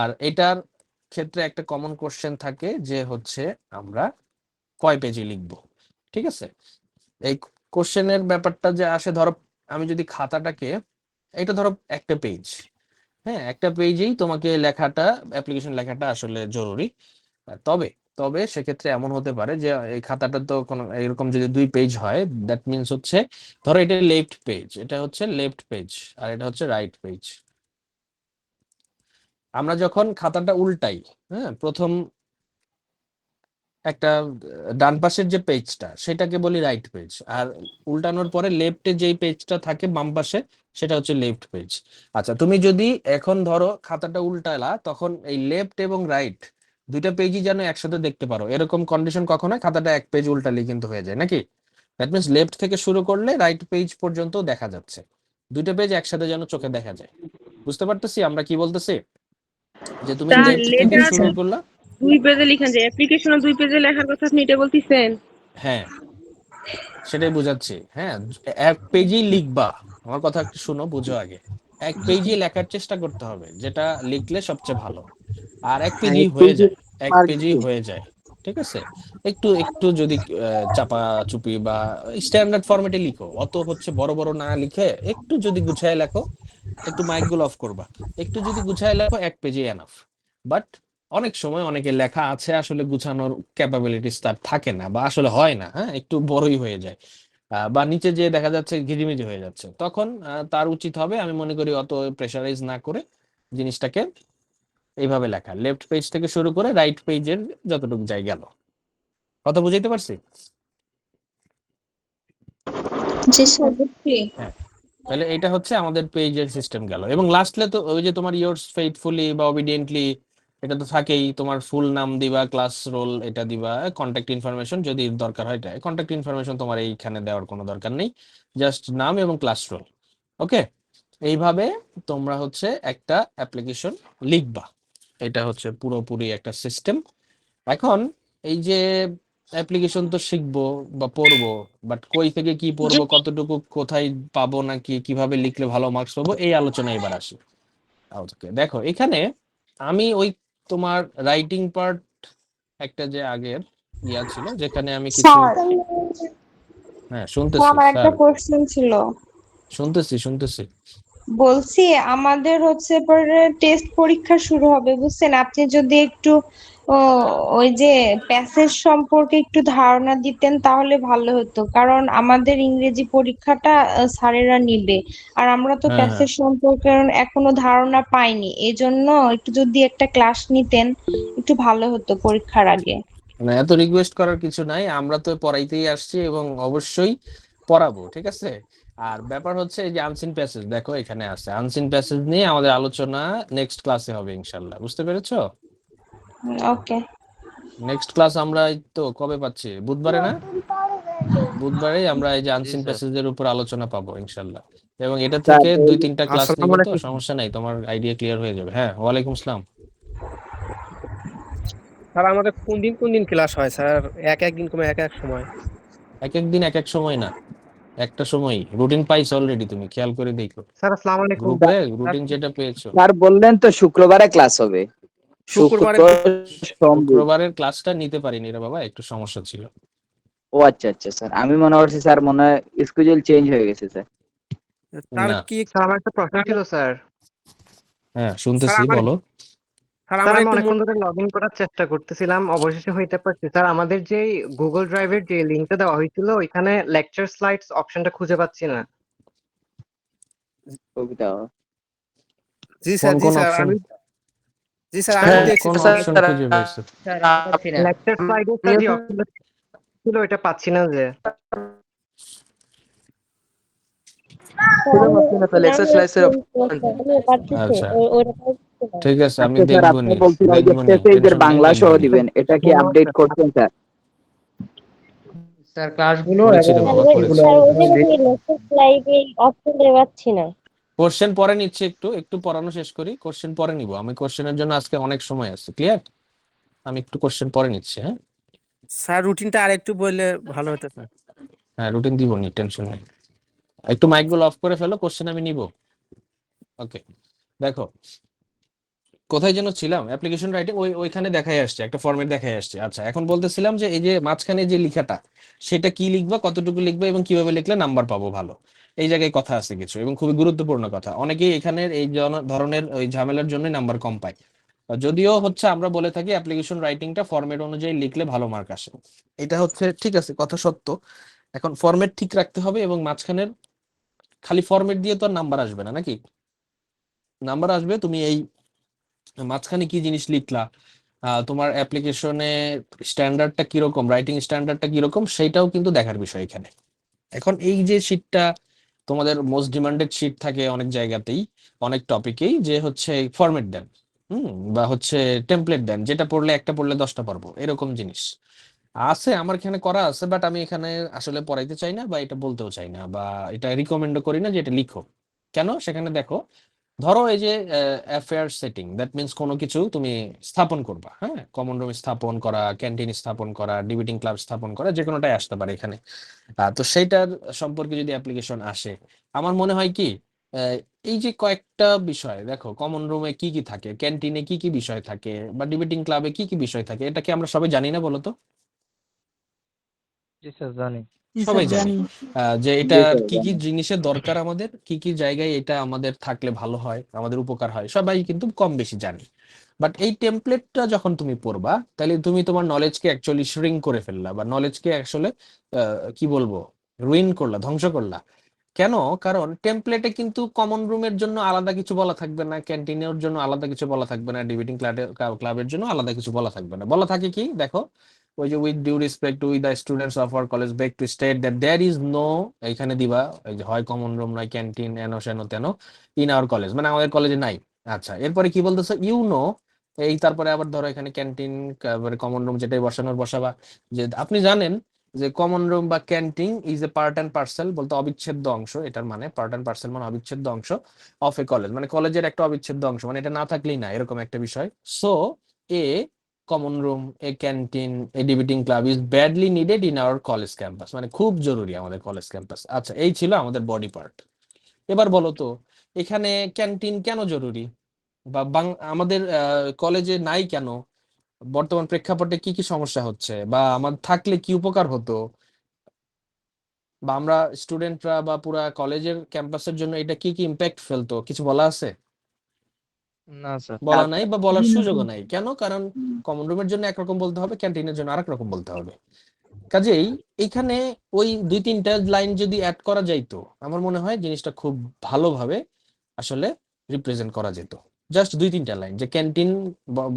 আর এটার ক্ষেত্রে একটা কমন কোশ্চেন থাকে যে হচ্ছে আমরা কয় পেজে লিখবো। ঠিক আছে, এই কোশ্চেনের ব্যাপারটা যে আসে, ধরো আমি যদি খাতাটাকে, এটা ধরো একটা পেজ, হ্যাঁ, একটা পেজেই তোমাকে লেখাটা, অ্যাপ্লিকেশন লেখাটা আসলে জরুরি। তবে তবে সেক্ষেত্রে এমন হতে পারে যে এই খাতাটা তো কোনো এরকম যদি 2 পেজ হয়, দ্যাট মিনস হচ্ছে ধরো এটা লেফট পেজ, এটা হচ্ছে লেফট পেজ আর এটা হচ্ছে রাইট পেজ। আমরা যখন খাতাটা উল্টাই, হ্যাঁ, প্রথম একটা ডান পাশের যে পেজটা সেটাকে বলি রাইট পেজ, আর উল্টানোর পরে লেফটে যেই পেজটা থাকে বাম পাশে সেটা হচ্ছে লেফট পেজ। আচ্ছা, তুমি যদি এখন ধরো খাতাটা উল্টালা, তখন এই লেফট এবং রাইট দুইটা পেজই যেন একসাথে দেখতে পারো, এরকম কন্ডিশন কখন হয়? খাতাটা এক পেজ উল্টালে কিন্তু হয়ে যায় নাকি? দ্যাট মিনস লেফট থেকে শুরু করলে রাইট পেজ পর্যন্ত দেখা যাচ্ছে, দুইটা পেজ একসাথে যেন চোখে দেখা যায়। বুঝতে পারতেছি আমরা কি বলতেছি? যে তুমি স্যার লেফট থেকে লেটার শুরু করলা, 2 পেজে লিখেন যে অ্যাপ্লিকেশনে 2 পেজে লেখার কথা আপনি এটা বলতেছেন? হ্যাঁ সেটাই বুঝাচ্ছি। হ্যাঁ, এক পেজেই লিখবা, আমার কথা একটু শোনো, বুঝো আগে। এক পেজেই লেখার চেষ্টা করতে হবে, যেটা লিখলে সবচেয়ে ভালো। আর এক পেজেই হয়ে যায়, এক পেজেই হয়ে যায়। ঠিক আছে, একটু একটু যদি চাপা চুপি বা স্ট্যান্ডার্ড ফরম্যাটে লিখো, অত হচ্ছে বড় বড় না লিখে একটু যদি গুছায় লেখো, একটু মাইক গুলো অফ করবা, একটু যদি গুছায় লেখো, এক পেজে এনাফ। বাট অনেক সময় অনেকে লেখা আছে আসলে গুছানোর ক্যাপাবিলিটিস তার থাকে না বা আসলে হয় না, হ্যাঁ, একটু বড়ই হয়ে যায়, বা নিচে যে দেখা যাচ্ছে ঘিজিমিজি হয়ে যাচ্ছে, তখন তার উচিত হবে, আমি মনে করি, অত প্রেশারাইজ না করে জিনিসটাকে এইভাবে লেখা, লেফট পেজ থেকে শুরু করে রাইট পেজের যতটুকু যাই গেল। কথা বুঝাইতে পারছি? জি স্যার বুঝছি। হ্যাঁ, তাহলে এটা হচ্ছে আমাদের পেজের সিস্টেম গেল। এবং লাস্টলে তো ওই যে তোমার ইয়োর্স ফেইথফুলি বা অবিডিয়েন্টলি, এটা তো থাকেই, তোমার ফুল নাম দিবা, ক্লাস রোল এটা দিবা, কন্ট্যাক্ট ইনফরমেশন যদি দরকার হয়, এটা কন্ট্যাক্ট ইনফরমেশন তোমার এইখানে দেওয়ার কোনো দরকার নেই, জাস্ট নাম এবং ক্লাস রোল। ওকে, এইভাবে তোমরা হচ্ছে একটা অ্যাপ্লিকেশন লিখবা, এটা হচ্ছে পুরোপুরি একটা সিস্টেম। এখন এই যে অ্যাপ্লিকেশন তো শিখবো বা পড়বো, বাট কই থেকে কি পড়বো, কতটুকু কোথায় পাবো, নাকি কিভাবে লিখলে ভালো মার্কস পাবো, এই আলোচনায় এবার আসি। ওকে, দেখো এখানে আমি ওই তোমার রাইটিং পার্ট একটা যে আগের ইয়া ছিল, যেখানে আমি কিছু, স্যার, হ্যাঁ শুনতেছি আমার একটা স্যার, কোশ্চেন ছিল। শুনতেছি শুনতেছি। বলছি আমাদের হচ্ছে পরে টেস্ট পরীক্ষা শুরু হবে, বুঝছেন? আপনি যদি একটু ও, ওই যে প্যাসেজ সম্পর্কে একটু ধারণা দিতেন তাহলে ভালো হতো, কারণ আমাদের ইংরেজি পরীক্ষাটা স্যারেরা নিবে, আর আমরা তো হ্যাঁ হ্যাঁ, প্যাসেজ সম্পর্কে এখনো ধারণা পাইনি। এই জন্য একটু যদি একটা ক্লাস নিতেন একটু ভালো হতো পরীক্ষার আগে। মানে এত রিকোয়েস্ট করার কিছু নাই, আমরা তো পড়াইতেই আসছি এবং অবশ্যই পড়াবো, ঠিক আছে। আর ব্যাপার হচ্ছে এই যে আনসিন প্যাসেজ, দেখো এখানে আছে, আনসিন প্যাসেজ নিয়ে আমাদের আলোচনা নেক্সট ক্লাসে হবে ইনশাল্লাহ, বুঝতে পেরেছো? ওকে। নেক্সট ক্লাস আমরা এই তো কবে পাচ্ছি, বুধবারে না? বুধবারে আমরা এই যে জি আনসিন স্যার। প্যাসেজের উপর আলোচনা পাবো ইনশাল্লাহ। এবং এটা স্যার থেকে 2-3টা ক্লাস নিব, আসসালামু তো আলাইকুম। সমস্যা নাই, তোমার আইডিয়া ক্লিয়ার হয়ে যাবে। হ্যাঁ, ওয়ালাইকুম আসসালাম। স্যার আমাদের কোন দিন ক্লাস হয় স্যার? এক এক দিন কমে এক এক সময়? এক এক দিন এক এক সময় না, একটা সময় রুটিন পাইছো অলরেডি, তুমি খেয়াল করে দেখো স্যার আসসালামু আলাইকুম। গ্রুপে স্যার রুটিন যেটা পেয়েছো। স্যার বললেন তো শুক্রবারে ক্লাস হবে, শুক্র শুক্রবারে সোমবার। শুক্রবারের ক্লাসটা নিতে পারিনি রে বাবা, একটু সমস্যা ছিল। ও আচ্ছা আচ্ছা স্যার, আমি মনে করছি স্যার মনে হয় স্কেডিউল চেঞ্জ হয়ে গেছে স্যার। স্যার না, কি স্যার আমার একটা প্রশ্ন ছিল স্যার। হ্যাঁ স্যার শুনতেছি, আমার বলো। স্যার আমি অনেকক্ষণ ধরে লগ ইন করার চেষ্টা করতেছিলাম, অবশেষে হইতে পারছি। স্যার আমাদের যে গুগল ড্রাইভের যে লিঙ্কটা দেওয়া হয়েছিল ওইখানে লেকচার স্লাইডস অপশনটা খুঁজে পাচ্ছি না। কবিতা। জি কোন স্যার কোন অপশন? জি স্যার কোন কোন অপশন খুঁজে পাইছো? লেকচার স্লাইডের যে অপশনটা ছিল ওইটা পাচ্ছি না যে। খুঁজে পাচ্ছি না তাহলে এক্সারসাইজের আচ্ছা ঠিক আছে, আমি আচ্ছা স্যার, দেখবো আপনি নি, বলছেন ওই যে দেখবো নি, প্যাসেজের টেনশন নেই, বাংলা দেখবো সহ নি। দিবেন, এটা কি ধন্যবাদ আপডেট স্যার। করছেন স্যার? স্যার ক্লাসগুলো করেছি এবং রে বাবা, এগুলো করেছি। কোশ্চেন পরে নিচ্ছি, একটু পড়ানো শেষ করি, কোশ্চেন পরে নিব। আমি কোশ্চেনের জন্য আজকে অনেক সময় আছে, ক্লিয়ার? আমি একটু কোশ্চেন পরে নিচ্ছি, হ্যাঁ। স্যার রুটিনটা আরেকটু বললে ভালো হতো স্যার। হ্যাঁ রুটিন দিব নি, টেনশন নেই। একটু মাইকগুলো অফ করে ফেলো, কোশ্চেন আমি নিব। ওকে, দেখো কোথায় যেন ছিলাম, অ্যাপ্লিকেশন রাইটিং, ওইখানে দেখাই আসছে, একটা ফরম্যাট দেখাই আসছে। আচ্ছা এখন বলতেছিলাম যে এই যে মাঝখানে যে লেখাটা, সেটা কি লিখবা, কতটুকু লিখবা এবং কিভাবে লিখলে নাম্বার পাবো ভালো, এই জায়গায় কথা আছে কিছু, এবং খুবই গুরুত্বপূর্ণ কথা। অনেকেই এখানের এই ধরনের ওই ঝামেলার জন্য নাম্বার কম পায়। যদিও হচ্ছে আমরা বলে থাকি অ্যাপ্লিকেশন রাইটিংটা ফরম্যাট অনুযায়ী লিখলে ভালো মার্ক আসে, এটা হচ্ছে ঠিক আছে, কথা সত্য। এখন ফরম্যাট ঠিক রাখতে হবে, এবং মাঝখানের খালি ফরম্যাট দিয়ে তো আর নাম্বার আসবে না, নাকি? নাম্বার আসবে তুমি এই মাঝখানে কি জিনিস লিখলা, তোমার অ্যাপ্লিকেশনে স্ট্যান্ডার্ডটা কিরকম, রাইটিং স্ট্যান্ডার্ডটা কিরকম, সেইটাও কিন্তু দেখার বিষয় এখানে। এখন এই যে শিটটা তোমাদের মোস্ট ডিমান্ডেড শিট থাকে অনেক জায়গাতেই, অনেক টপিকেই, যে হচ্ছে ফরম্যাট দেন, বা হচ্ছে টেমপ্লেট দেন, যেটা পড়লে একটা পড়লে 10টা পারবো, এরকম জিনিস আছে আমার এখানে করা আছে। বাট আমি এখানে আসলে পড়াইতে চাই না, বা এটা বলতেও চাই না, বা এটা রিকমেন্ডও করি না যে এটা লিখো। কেন? সেখানে দেখো, ধরো এই যে অ্যাফেয়ার সেটিং, দ্যাট মিনস কোনো কিছু তুমি স্থাপন করবা, হ্যাঁ, কমন রুম স্থাপন করা, ক্যান্টিন স্থাপন করা, ডিবেটিং ক্লাব স্থাপন করা, যে কোনোটাই আসতে পারে এখানে। তো সেইটার সম্পর্কে যদি অ্যাপ্লিকেশন আসে, আমার মনে হয় কি, আহ, এই যে কয়েকটা বিষয় দেখো, কমন রুমে কি কি থাকে, ক্যান্টিনে কি কি বিষয় থাকে, বা ডিবেটিং ক্লাবে কি কি বিষয় থাকে, এটা কি আমরা সবাই জানি না বলো তো? জি স্যার জানি। জি স্যার সবাই জানি জানি। যে এটা জি স্যার কি কি জানি। জিনিসের দরকার, আমাদের কি কি জায়গায় এটা আমাদের থাকলে ভালো হয়, আমাদের উপকার হয়, সবাই কিন্তু কম বেশি জানি। বাট এই টেমপ্লেটটা যখন তুমি পড়বা, তাহলে তুমি তোমার নলেজকে অ্যাকচুয়ালি শ্রিঙ্ক করে ফেললা, বা নলেজকে আসলে কি বলবো, রুইন করলা, ধ্বংস করলা। কেন? কারণ টেমপ্লেটে কিন্তু কমন রুমের জন্য আলাদা কিছু বলা থাকবে না, ক্যান্টিনের জন্য আলাদা কিছু বলা থাকবে না, ডিবেটিং ক্লাবের জন্য আলাদা কিছু বলা থাকবে না। বলা থাকে কি দেখো, ওই যে with due respect to the students of our college beg to state that there is no, এইখানে দিবা এই যে হয় কমন রুম নয় ক্যান্টিন এনো সেনো তেনো ইন আওয়ার কলেজ, মানে আমাদের কলেজে নাই। আচ্ছা এরপরে কি বলতেছে, ইউ নো, এই তারপরে আবার ধরো এখানে ক্যান্টিন, কমন রুম যেটাই বসানোর বসাবা, যে আপনি জানেন যে কমন রুম বা canteen is a part and parcel, বলতে অবিচ্ছেদ্য অংশ, এটার মানে পার্ট অ্যান্ড পার্সেল মানে অবিচ্ছেদ্য অংশ অফ এ কলেজ, মানে কলেজের একটা অবিচ্ছেদ্য অংশ, মানে এটা না থাকলেই না, এরকম একটা বিষয়। So a common room, a canteen, a debating club is badly needed in our college campus, মানে খুব জরুরি আমাদের কলেজ ক্যাম্পাস। আচ্ছা এই ছিল আমাদের বডি পার্ট। এবার বলো তো এখানে ক্যান্টিন কেন জরুরি, বা আমাদের কলেজে নাই কেন, বর্তমান প্রেক্ষাপটে কি কি সমস্যা হচ্ছে, বা আমার থাকলে কি উপকার হতো, বা আমরা স্টুডেন্টরা বা পুরা কলেজের ক্যাম্পাসের জন্য এটা কি কি ইম্প্যাক্ট ফেলতো, কিছু বলা আছে? না স্যার। বলা নাই, বা বলার জি না সুযোগও স্যার। নাই। কেন? কারণ কমন রুমের জন্য একরকম বলতে হবে, ক্যান্টিনের জন্য আরেক রকম বলতে হবে। কাজেই এখানে ওই 2-3টা লাইন যদি অ্যাড করা যাইতো, আমার মনে হয় জিনিসটা খুব ভালোভাবে আসলে রিপ্রেজেন্ট করা যেত। জাস্ট 2-3টা লাইন, যে ক্যান্টিন,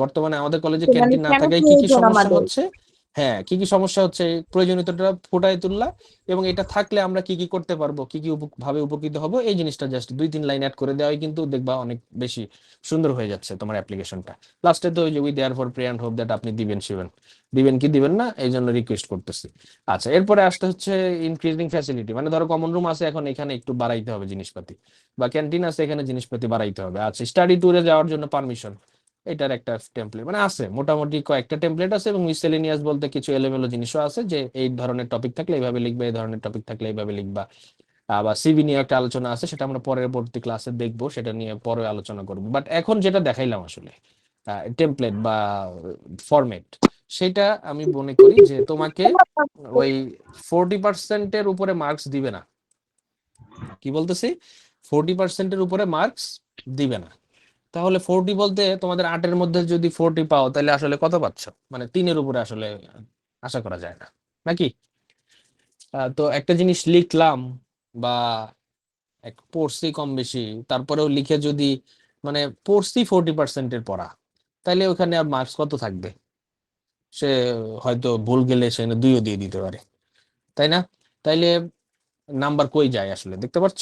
বর্তমানে আমাদের কলেজে মানে ক্যান্টিন না কেন থাকায় কি কি প্রয়োজন সমস্যা আমাদের? হচ্ছে, হ্যাঁ কি কি সমস্যা হচ্ছে, প্রয়োজনীয়তাটা ফুটায় তুললা, এবং এটা থাকলে আমরা কি কি করতে পারবো, কি কি ভাবে উপকৃত হব, এই জিনিসটা জাস্ট 2-3 লাইন অ্যাড করে দেওয়াই কিন্তু দেখবা অনেক বেশি সুন্দর হয়ে যাচ্ছে তোমার অ্যাপ্লিকেশনটা। লাস্টে তো ওই যে we therefore pray and hope that আপনি দিবেন শিবেন, দিবেন কি দিবেন না এই জন্য রিকোয়েস্ট করতেছি। আচ্ছা এরপরে আসতে হচ্ছে ইনক্রিজিং ফ্যাসিলিটি, মানে ধরো কমন রুম আছে, এখন এখানে একটু বাড়াইতে হবে জিনিসপাতি, বা ক্যান্টিন আছে এখানে জিনিসপাতি বাড়াইতে হবে। আচ্ছা স্টাডি ট্যুরে যাওয়ার জন্য পারমিশন, এটার একটা টেমপ্লেট মানে আছে, মোটামুটি কয়েকটা টেমপ্লেট আছে, এবং মিসেলেনিয়াস বলতে কিছু এলোমেলো জিনিসও আছে, যে এই ধরনের টপিক থাকলে এইভাবে লিখবে, এই ধরনের টপিক থাকলে এইভাবে লিখবা। আবার সিভি নিয়ে একটা আলোচনা আছে, সেটা আমরা পরবর্তী ক্লাসে দেখবো, সেটা নিয়ে পরে আলোচনা করবো। বাট এখন যেটা দেখাইলাম আসলে টেমপ্লেট বা ফরম্যাট, সেটা আমি মনে করি যে তোমাকে ওই 40%-এর উপরে মার্কস দিবে না। কি বলতেছি? 40%-এর উপরে মার্কস দিবে না। তাহলে 40 বলতে তোমাদের 8-এর মধ্যে যদি 40 পাও, তাহলে আসলে কত পাচ্ছ, মানে 3-এর উপরে আসলে আশা করা যায় না, নাকি? তো একটা জিনিস লিখলাম, বা পড়ছি কম বেশি, তারপরেও লিখে যদি, মানে পড়ছি 40%-এর পড়া, তাহলে ওখানে আর মার্কস কত থাকবে? সে হয়তো ভুল গেলে সে 2ও দিয়ে দিতে পারে, তাই না? তাইলে নাম্বার কই যায় আসলে, দেখতে পাচ্ছ?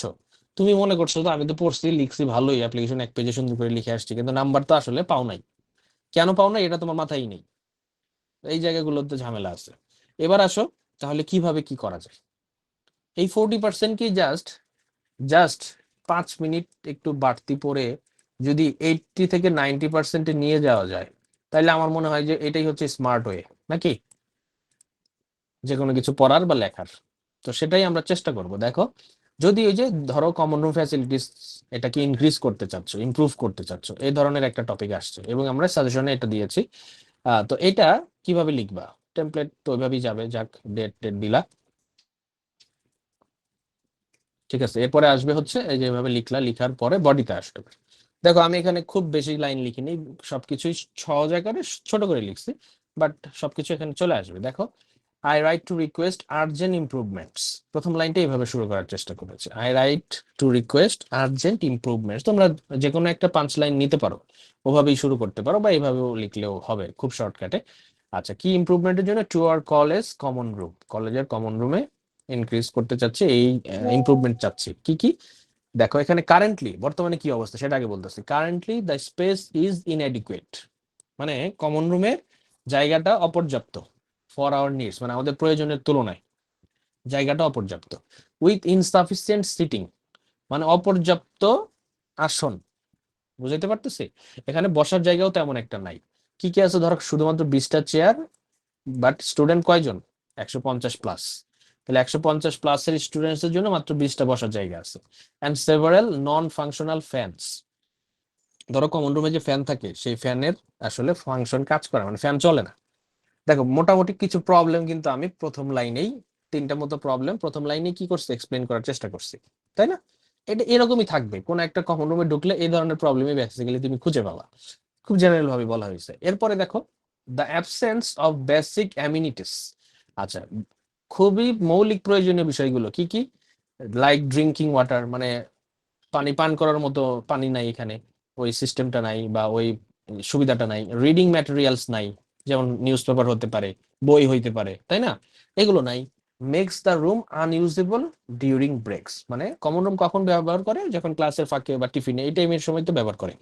তুমি মনে করছো তো আমি তো পড়ছি লিখছি ভালোই, অ্যাপ্লিকেশন 1 পেজে সুন্দর করে লিখে আসছি, কিন্তু নাম্বার তো আসলে পাও নাই। কেন পাও নাই এটা তোমার মাথায় নেই, এই জায়গাগুলোতে ঝামেলা আছে। এবার আসো তাহলে কিভাবে কি করা যায়। এই 40% কি জাস্ট জাস্ট 5 মিনিট একটু বাড়তি পড়ে যদি 80 থেকে 90% নিয়ে যাওয়া যায়, তাহলে আমার মনে হয় যে এটাই হচ্ছে স্মার্ট ওয়ে, নাকি যে কোনো কিছু পড়ার বা লেখার। তো সেটাই আমরা চেষ্টা করব। দেখো, যদি ওই যে ধরো কমন রুম ফ্যাসিলিটিস এটাকে ইনক্রিজ করতে চাচ্ছ, ইমপ্রুভ করতে চাচ্ছ, এই ধরনের একটা টপিক আসছে এবং আমরা সাজেশনে এটা দিয়েছি। তো এটা কিভাবে লিখবা, টেমপ্লেট তো ওইভাবেই যাবে, যাক ডেট টেট দিলা, ঠিক আছে। এরপরে আসবে হচ্ছে এই যে এভাবে লিখলা, লিখার পরে বডিতে আসবে। দেখো আমি এখানে খুব বেশি লাইন লিখিনি, সবকিছুই সহজ আকারে ছোট করে লিখছি, বাট সবকিছু এখানে চলে আসবে। দেখো, I right to request urgent improvements, প্রথম লাইনটা এইভাবে শুরু করার চেষ্টা করেছি, I right to request urgent improvements. তোমরা যে কোনো একটা 5 লাইন নিতে পারো, ওভাবেই শুরু করতে পারো বা এইভাবেও লিখলেও হবে, খুব শর্টকাটে। আচ্ছা, কি ইমপ্রুভমেন্টের জন্য? To our college common room, কলেজের কমন রুমে ইনক্রিজ করতে চাচ্ছি, এই ইমপ্রুভমেন্ট চাচ্ছি। কি কি দেখো, এখানে কারেন্টলি বর্তমানে কি অবস্থা সেটা আগে বলতেছি। Currently the space is inadequate, মানে কমন রুমের জায়গাটা অপর্যাপ্ত, ফর আওয়ার নিডস, মানে আমাদের প্রয়োজনের তুলনায় জায়গাটা অপর্যাপ্ত। উইথ ইনসাফিসিয়েন্ট সিটিং, মানে অপর্যাপ্ত আসন, বুঝাইতে পারতেছি? এখানে বসার জায়গাও তেমন একটা নাই। কি কি আছে? ধরো শুধুমাত্র 20টা চেয়ার, বাট স্টুডেন্ট কয়জন? 150 প্লাস, তাহলে 150 প্লাসের স্টুডেন্টসের জন্য মাত্র 20টা বসার জায়গা আছে। And several non functional fans, ধরো কমন রুমে যে ফ্যান থাকে সেই ফ্যানের আসলে ফাংশন কাজ করে, মানে ফ্যান চলে না। দেখো মোটামুটি কিছু প্রবলেম কিন্তু আমি প্রথম লাইনেই, 3টা মতো প্রবলেম প্রথম লাইনে কি করছি, এক্সপ্লেন করার চেষ্টা করছি, তাই না? এটা এরকমই থাকবে, কোন একটা কমন রুমে ঢুকলে এই ধরনের প্রবলেমই বেসিক্যালি তুমি খুঁজে পাবা, খুব জেনারেল ভাবে বলা হয়েছে। এরপরে দেখো, the absence of basic amenities. আচ্ছা, খুবই মৌলিক প্রয়োজনীয় বিষয়গুলো কি কি? লাইক ড্রিঙ্কিং ওয়াটার, মানে পানি পান করার মতো পানি নাই এখানে, ওই সিস্টেমটা নাই বা ওই সুবিধাটা নাই। রিডিং ম্যাটেরিয়ালস নাই, যেমন নিউজ পেপার হতে পারে, বই হইতে পারে, তাই না? এগুলো নাই। Makes the room unusable during breaks, মানে কমন রুম কখন ব্যবহার করে? যখন ক্লাসের ফাঁকে বা টিফিনে, এই টাইমের সময় তো ব্যবহার করে।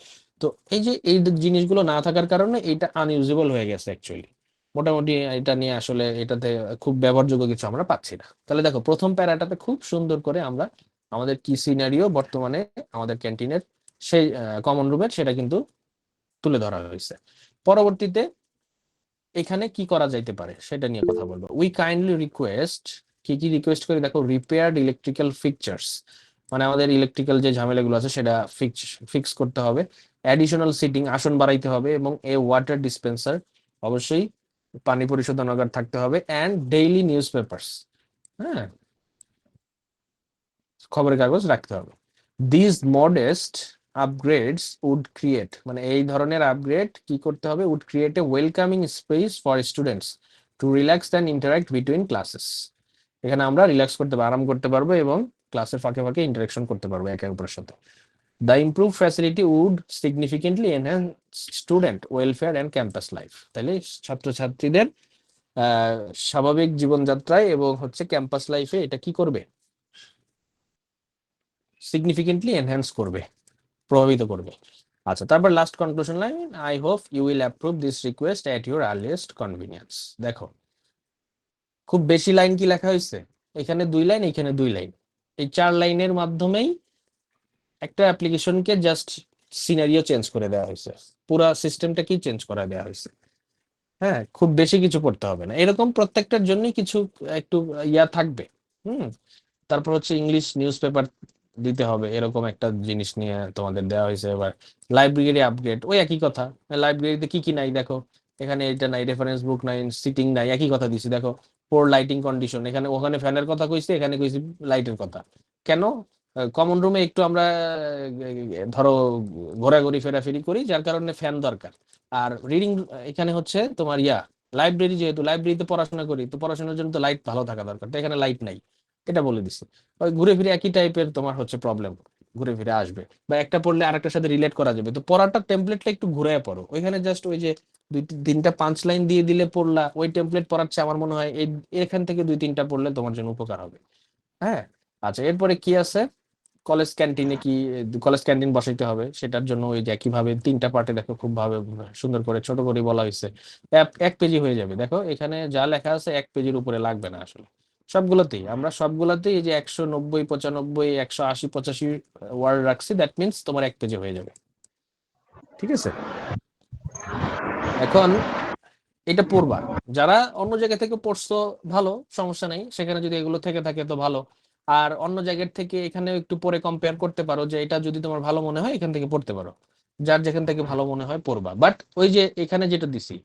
তো এই যে এই জিনিসগুলো না থাকার কারণে এটা আনইউজেবল হয়ে গেছে অ্যাকচুয়ালি। মোটামুটি এটা নিয়ে আসলে এটাতে খুব ব্যবহারযোগ্য কিছু আমরা পাচ্ছি না। তাহলে দেখো প্রথম প্যারাটাতে খুব সুন্দর করে আমরা আমাদের কি সিনারিও বর্তমানে আমাদের ক্যান্টিনের সেই কমন রুমের সেটা কিন্তু তুলে ধরা হয়েছে। পরবর্তীতে এখানে কি করা যাইতে পারে সেটা নিয়ে কথা বলবো। উই কাইন্ডলি রিকোয়েস্ট, কি কি রিকোয়েস্ট করি দেখো, রিপেয়ার্ড ইলেকট্রিক্যাল ফিকচার্স, মানে আমাদের ইলেকট্রিক্যাল যে ঝামেলাগুলো আছে সেটা ফিক্স করতে হবে। অ্যাডিশনাল সিটিং, আসন বাড়াইতে হবে, এবং এ ওয়াটার ডিসপেন্সার, অবশ্যই পানি পরিশোধনাগার থাকতে হবে। অ্যান্ড ডেইলি নিউজ পেপার্স, হ্যাঁ, খবরের কাগজ রাখতে হবে। This modest upgrades would create, মানে এই ধরনের আপগ্রেড কি করতে হবে? Would create a welcoming space for students to relax and interact between classes. এখানে আমরা রিল্যাক্স করতে পারবো, আরাম করতে পারবো এবং ক্লাসের ফাঁকে ফাঁকে ইন্টারাকশন করতে পারবো একে অপরের সাথে। The improve facility would significantly enhance student welfare and campus life, তাহলে ছাত্রছাত্রীদের স্বাভাবিক জীবনযাত্রায় এবং হচ্ছে ক্যাম্পাস লাইফে এটা কি করবে? সিগনিফিকেন্টলি এনহ্যান্স করবে, প্রভাবিত করবে। আচ্ছা, তারপর last conclusion line, I hope you will approve this request at your earliest convenience. দেখো খুব বেশি লাইন কি লেখা হয়েছে? এখানে 2 লাইন, এখানে 2 লাইন, এই 4 লাইনের মাধ্যমেই একটা অ্যাপ্লিকেশনকে জাস্ট সিনারিও চেঞ্জ করে দেওয়া হয়েছে, পুরো সিস্টেমটা কি চেঞ্জ করে দেওয়া হয়েছে। হ্যাঁ, খুব বেশি কিছু করতে হবে না, এরকম প্রত্যেকটার জন্যই কিছু একটু ইয়া থাকবে। তারপর হচ্ছে ইংলিশ নিউজ পেপার দিতে হবে, এরকম একটা জিনিস নিয়ে তোমাদের দেওয়া হয়েছে। এবার লাইব্রেরি আপগ্রেড, ওই একই কথা। লাইব্রেরিতে কি কি নাই দেখো, এখানে এটা নাই, রেফারেন্স বুক নাই, সিটিং নাই, একই কথা দিছি। দেখো পোর লাইটিং কন্ডিশন, এখানে ওখানে ফ্যানের কথা কইছি, এখানে কইছি লাইটের কথা। কেন? কমন রুমে একটু আমরা ধরো ঘোরাঘুরি ফেরাফেরি করি, যার কারণে ফ্যান দরকার। আর রিডিং এখানে হচ্ছে তোমার লাইব্রেরি, যেহেতু লাইব্রেরিতে পড়াশোনা করি, তো পড়াশোনার জন্য তো লাইট ভালো থাকা দরকার, তো এখানে লাইট নাই, এটা বলে দিচ্ছে। ওই ঘুরে ফিরে একই টাইপের তোমার হচ্ছে প্রবলেম, ঘুরে ফিরে আসবে, বা একটা পড়লে আরেকটার সাথে রিলেট করা যাবে। তো পড়াটা টেমপ্লেটটা একটু ঘুরে পড়ো, ওইখানে জাস্ট ওই যে 2-3টা 5 লাইন দিয়ে দিলে পড়লা, ওই টেমপ্লেট পড়াচ্ছে আমার মনে হয় এখান থেকে 2-3টা পড়লে তোমার জন্য উপকার হবে। হ্যাঁ, আচ্ছা এরপরে কি আছে? কলেজ ক্যান্টিনে কি কলেজ ক্যান্টিন বসাইতে হবে, সেটার জন্য ওই যে একইভাবে 3টা পার্টে দেখো খুব ভাবে সুন্দর করে ছোট করে বলা হয়েছে। 1 পেজই হয়ে যাবে। দেখো এখানে যা লেখা আছে 1 পেজের উপরে লাগবে না আসলে। আমরা সবগুলোতেই এই যে 190, 95, 180, 85 ওয়ার্ড রাখছি, দ্যাট মিনস তোমার 1 পেজে হয়ে যাবে। ঠিক আছে, এখন এটা পড়বা। যারা অন্য জায়গা থেকে পড়ছো ভালো, সমস্যা নাই, সেখানে যদি এগুলো থেকে থাকে তো ভালো। আর অন্য জায়গার থেকে এখানে একটু পরে কম্পেয়ার করতে পারো, যে এটা যদি তোমার ভালো মনে হয় এখান থেকে পড়তে পারো, যার যেখান থেকে ভালো মনে হয় পড়বা। বাট ওই যে এখানে যেটা দিছি,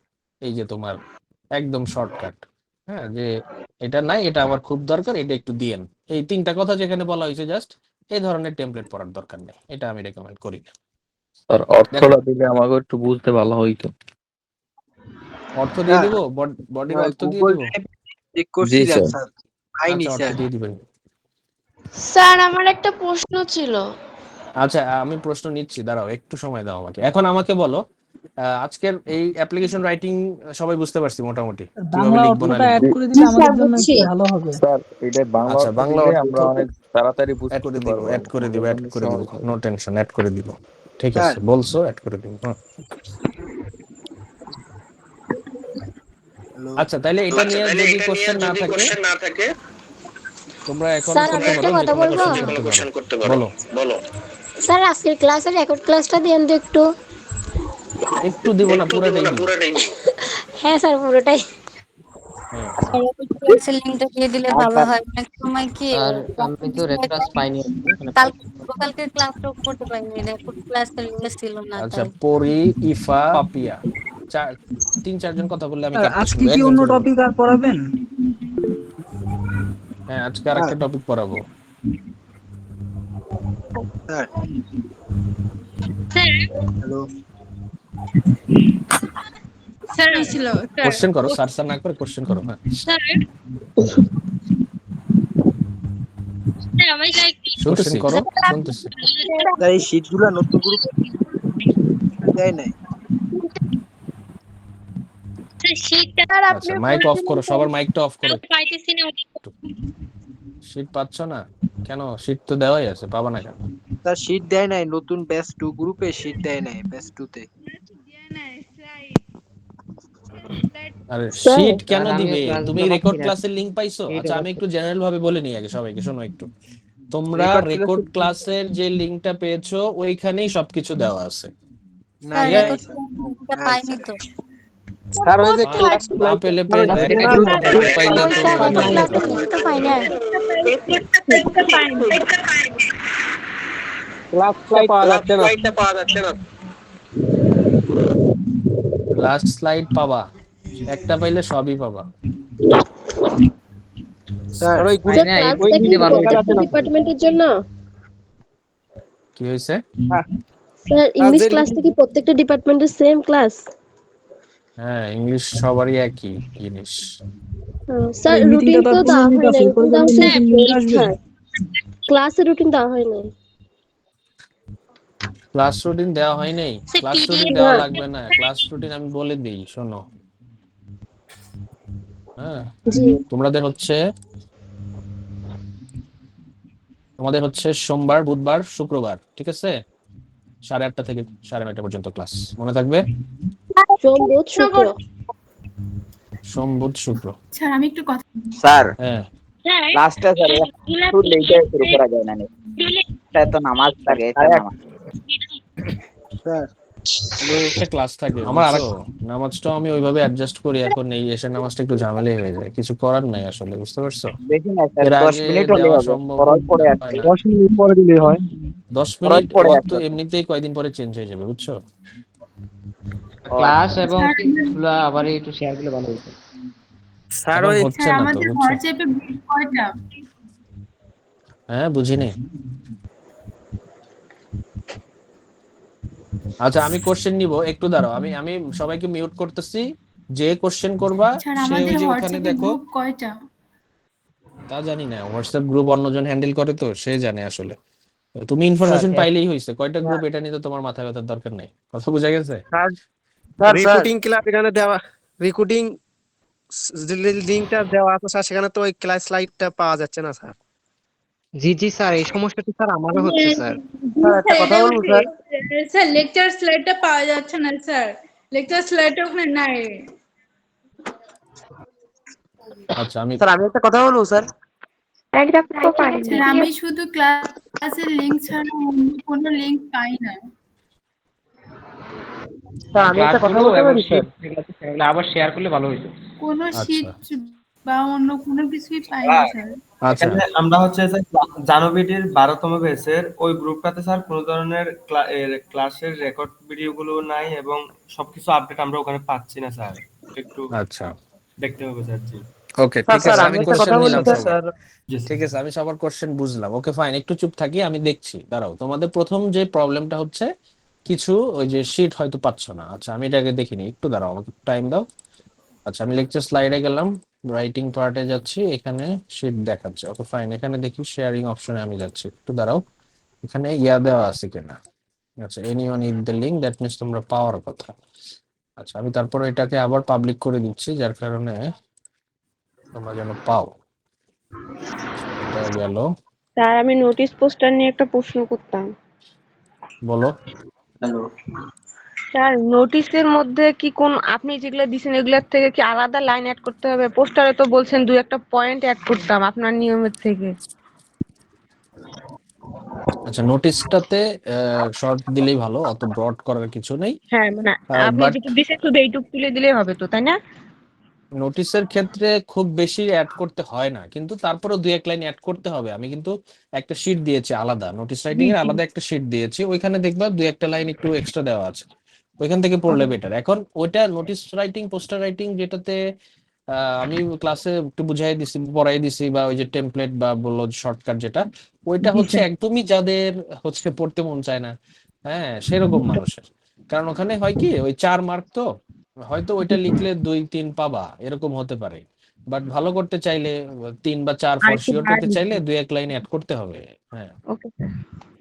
এই যে তোমার একদম শর্টকাট, হ্যাঁ, যে এটা নাই, এটা আমার খুব দরকার, এটা একটু দিয়েন, এই 3টা কথা যেখানে বলা হয়েছে, জাস্ট এই ধরনের টেমপ্লেট পড়ার দরকার নেই, এটা আমি রেকমেন্ড করি না। আর অর্থটা দিলে আমাকে একটু বুঝতে ভালো হইতো। অর্থ দিয়ে দিব, বডির অর্থ দিয়ে গুগল দিব। চেক করছিলাম স্যার, পাইনি আচ্ছা, অর্থ স্যার। দিয়ে দিবেন। স্যার আমার একটা প্রশ্ন ছিল। আচ্ছা, আমি প্রশ্ন নিচ্ছি, দাঁড়াও একটু সময় দাও আমাকে। এখন আমাকে বলো, আজকের এই অ্যাপ্লিকেশন রাইটিং সবাই বুঝতে পারছি মোটামুটি, কিভাবে বাংলা লিখবো না অর্থটা অ্যাড লিখবো। করে দিলে আমাদের জন্য একটু ভালো হবে। স্যার এটা বাংলা আচ্ছা, অর্থ বাংলা দিলে অর্থ আমরা অনেক তাড়াতাড়ি অ্যাড বুঝতে করে দিব, পারবো, অ্যাড করে দিব, আমাদের অ্যাড অনেক করে দিব, সহজ হবে। নো টেনশন, অ্যাড করে দিব। ঠিক স্যার আছে, বলছো অ্যাড করে দিব। হ্যাঁ, হ্যালো আচ্ছা, তাহলে এটা নিয়ে যদি কোশ্চেন না থাকে তোমরা এখন স্যার করতে আমি একটা পারো, যে কথা কোনো বলবো? কোশ্চেন করতে পারো। বলো। স্যার আজকের ক্লাসের রেকর্ড ক্লাসটা দিন তো একটু। একটু দিব না, পুরোটাই দিব। হ্যাঁ স্যার পুরোটাই। হ্যাঁ, ক্লাসের লিংকটা দিয়ে দিলে ভালো হয়, অনেক সময় কি আর আমি তো রেফারেন্স পাইনি কালকে ক্লাসটাও করতে পারিনি, রেকর্ড ক্লাসের লিংক ছিল না আচ্ছা, তাই। পরি, ইফা, পাপিয়া, 3-4 জন কথা বললে আমি আর ক্যাপটা আজকে শুনবো, কি একজন অন্য করে বলো। টপিক আর পড়াবেন? হ্যাঁ, আজকে আরেকটা টপিক পড়াবো। স্যার স্যার হ্যালো স্যার ছিল কোশ্চেন করো, স্যার না করে কোশ্চেন করো। হ্যাঁ, স্যার আমি কোশ্চেন করো, শুনতেছি। স্যার এই শীটগুলো নতুন গ্রুপ দেয় নাই। স্যার আপনি আচ্ছা, মাইক অফ করো, সবার মাইকটা অফ করো। পাইতেছি না। শীট পাচ্ছ না কেন? শীট তো দেওয়াই আছে, পাবা না কেন? স্যার শীট দেয় নাই, নতুন ব্যাচ 2 গ্রুপে শীট দেয় নাই, ব্যাচ 2 তে। আরে স্যার, শীট কেন স্যার, আমিও দিবে? ক্লাসগুলো তুমি পাচ্ছি রেকর্ড না। ক্লাসের লিংক পাইছো? এই আচ্ছা, আমি রেকর্ড একটু জেনারেল ভাবে বলে নিই আগে সবাইকে, শোনো একটু। তোমরা রেকর্ড রেকর্ড ক্লাসে ক্লাসের যে লিংকটা পেয়েছো ওইখানেই সবকিছু দেওয়া আছে। নাই স্যার নাই রেকর্ড স্যার, নাই পাইনি স্যার। তো। স্যার ওই যে ক্লাস না পেলে ক্লাস একটা পাইলে তো তো পাই না। পাওয়া যাচ্ছে না। লাস্ট স্লাইড পাবা, একটা পাইলে সবই পাবা। স্যার ওই স্যার ক্লাসটা কি প্রত্যেকটা ডিপার্টমেন্টের জন্য? কি হয়েছে? স্যার ইংলিশ ক্লাসটা কি প্রত্যেকটা ডিপার্টমেন্টের সেম ক্লাস? হ্যাঁ, ইংলিশ সবারই একই জিনিস। স্যার এই রুটিন মিটিংটা তো তার দেওয়া পূর্ণিকা হয় না, ফুল করে রুটিন দেওয়া বলবেন, হয়েছে নতুন লিংক আসবে। ক্লাসের রুটিন দেওয়া হয় না। ক্লাস রুটিন দেওয়া হয় নাই? ক্লাস রুটিন দেওয়া লাগবে না, ক্লাস রুটিন আমি বলে দিই, শোনো। হ্যাঁ, জি তোমাদের হচ্ছে সোমবার, বুধবার, শুক্রবার, ঠিক আছে? 8:30 থেকে 9:30 পর্যন্ত ক্লাস, মনে থাকবে? সোম বুধ শুক্র। সোম, বুধ, শুক্র। স্যার আমি একটু কথা স্যার হ্যাঁ, লাস্টে স্যার একটু লেটে শুরু করা যায় না? এটা তো নামাজ থাকে, এটা নামাজ। স্যার একটা ক্লাস থাকে আমার, নামাজটাও আমি ওইভাবে অ্যাডজাস্ট করি। এখন এই এশার নামাজটা একটু ঝামেলাই হয়ে যায়, কিছু করার নাই আসলে, বুঝতে পারছো? বেশি না স্যার, এর 10 আগে মিনিট হলে দেওয়া হবে, সম্ভব ফরজ পড়ে হয় আসছে। না। 10 মিনিট পরে দিলে হয়। 10 ফরজ মিনিট পড়ে তো আসছে। এমনিতেই কয়দিন পরে চেঞ্জ হয়ে যাবে, বুঝছো? ক্লাস এবং টিপসগুলো আবার একটু শেয়ার করলে ভালো হতো। স্যার এখন ওই হচ্ছে স্যার না তো, আমাদের বুঝছো? হোয়াটসঅ্যাপে গ্রুপ কয়টা? হ্যাঁ, বুঝিনি। আচ্ছা, আমি কোশ্চেন নিব, একটু দাঁড়াও, আমি সবাইকে মিউট করতেছি। যে কোশ্চেন করবা স্যার সে আমাদের ওই যে ওখানে হোয়াটসঅ্যাপে দেখো। গ্রুপ কয়টা? তা জানি না, হোয়াটসঅ্যাপ গ্রুপ অন্যজন হ্যান্ডেল করে তো সে জানে আসলে। তুমি ইনফরমেশন স্যার পাইলেই হয়েছে, কয়টা গ্রুপ এটা নিয়ে তো তোমার মাথা ব্যথার দরকার নেই। কথা বোঝা গেছে? স্যার স্যার রিক্রুটিং ক্লাস এখানে দেওয়া, রিক্রুটিং লিঙ্কটা দেওয়া আছে স্যার, সেখানে তো ওই ক্লাস স্লাইডটা পাওয়া যাচ্ছে না স্যার। জি জি স্যার, এই সমস্যাটা স্যার আমারও হচ্ছে স্যার। স্যার একটা কথা বলবো স্যার। স্যার লেকচার স্লাইডটা পাওয়া যাচ্ছে না স্যার, লেকচার স্লাইডটা ওখানে নাই। আচ্ছা আমি স্যার আমি একটা কথা বলবো স্যার। স্যার আমি শুধু ক্লাসের লিংক ছাড়া অন্য কোনো লিংক পাই না। স্যার আমি একটা কথা বলতে পারি স্যার? আবার শেয়ার করলে ভালো হইতো। কোনো আচ্ছা শীট বা অন্য কোনো কিছুই পাই না স্যার। আচ্ছা এখানে আমরা হচ্ছে যে জানুবিডির 12তম ব্যাচের ওই গ্রুপটাতে স্যার কোনো ধরনের ক্লাসের রেকর্ড ভিডিওগুলো নাই এবং সবকিছু আপডেট আমরা ওখানে পাচ্ছি না স্যার, একটু আচ্ছা দেখতে হবে স্যার। জি ওকে স্যার ঠিক স্যার আছে, আমি আমি একটা কোশ্চেন কথা বলি নিলাম স্যার। সবার। জি ঠিক আছে, আমি সবার কোশ্চেন বুঝলাম। ওকে ফাইন, একটু চুপ থাকি, আমি দেখছি। দাঁড়াও, তোমাদের প্রথম যে প্রবলেমটা হচ্ছে কিছু ওই যে শীট হয়তো পাচ্ছ না। আচ্ছা আমি এটাকে দেখিনি, একটু দাঁড়াও, আমাকে টাইম দাও। আচ্ছা আমি লেকচার স্লাইডে গেলাম, রাইটিং পার্টে যাচ্ছি, এখানে শীট দেখাচ্ছে। ওকে ফাইন, এখানে দেখি শেয়ারিং অপশনে আমি যাচ্ছি, একটু দাঁড়াও। এখানে ইয়া দেওয়া আছে কিনা। আচ্ছা anyone in the link, that means তোমরা পাওয়ার কথা। আচ্ছা আমি তারপরে এটাকে আবার পাবলিক করে দিচ্ছি, যার কারণে তোমরা যেন পাও। এটা গেল। স্যার আমি নোটিশ পোস্টার নিয়ে একটা প্রশ্ন করতাম। বলো। স্যার নোটিশের মধ্যে কি কোন আপনি যেগুলো দিছেন এগুলোর থেকে কি আলাদা লাইন অ্যাড করতে হবে? পোস্টারে তো বলছেন দুই একটা পয়েন্ট অ্যাড করতাম আপনার নিয়মের থেকে। আচ্ছা নোটিশটাতে শর্ট দিলেই ভালো, অত ব্রড করার কিছু নেই। হ্যাঁ মানে আপনি বাট যেটা দিছেন শুধু এইটুকু তুলে দিলেই হবে তো, তাই না? নোটিশের ক্ষেত্রে খুব বেশি অ্যাড করতে হয় না, কিন্তু তারপরেও দুই এক লাইন অ্যাড করতে হবে। আমি কিন্তু একটা শিট দিয়েছি আলাদা, নোটিশ রাইটিং এর আলাদা একটা শিট দিয়েছি, ওইখানে দেখবা দুই একটা লাইন একটু এক্সট্রা দেওয়া আছে, ওইখান থেকে পড়লে বেটার। এখন ওইটা নোটিশ রাইটিং, পোস্টার রাইটিং, যেটাতে আমি ক্লাসে একটু বুঝাই দিছি, পড়াই দিছি, বা ওই যে টেমপ্লেট বা বললো শর্টকাট যেটা, ওইটা হচ্ছে একদমই যাদের হচ্ছে পড়তে মন চায় না, হ্যাঁ সেরকম মানুষের। কারণ ওখানে হয় কি, ওই 4 মার্ক তো, হয়তো ওইটা লিখলে 2-3 পাবা, এরকম হতে পারে। বাট ভালো করতে চাইলে 3 বা 4 ফর শিওর পেতে চাইলে দুই এক লাইন অ্যাড করতে হবে। হ্যাঁ ওকে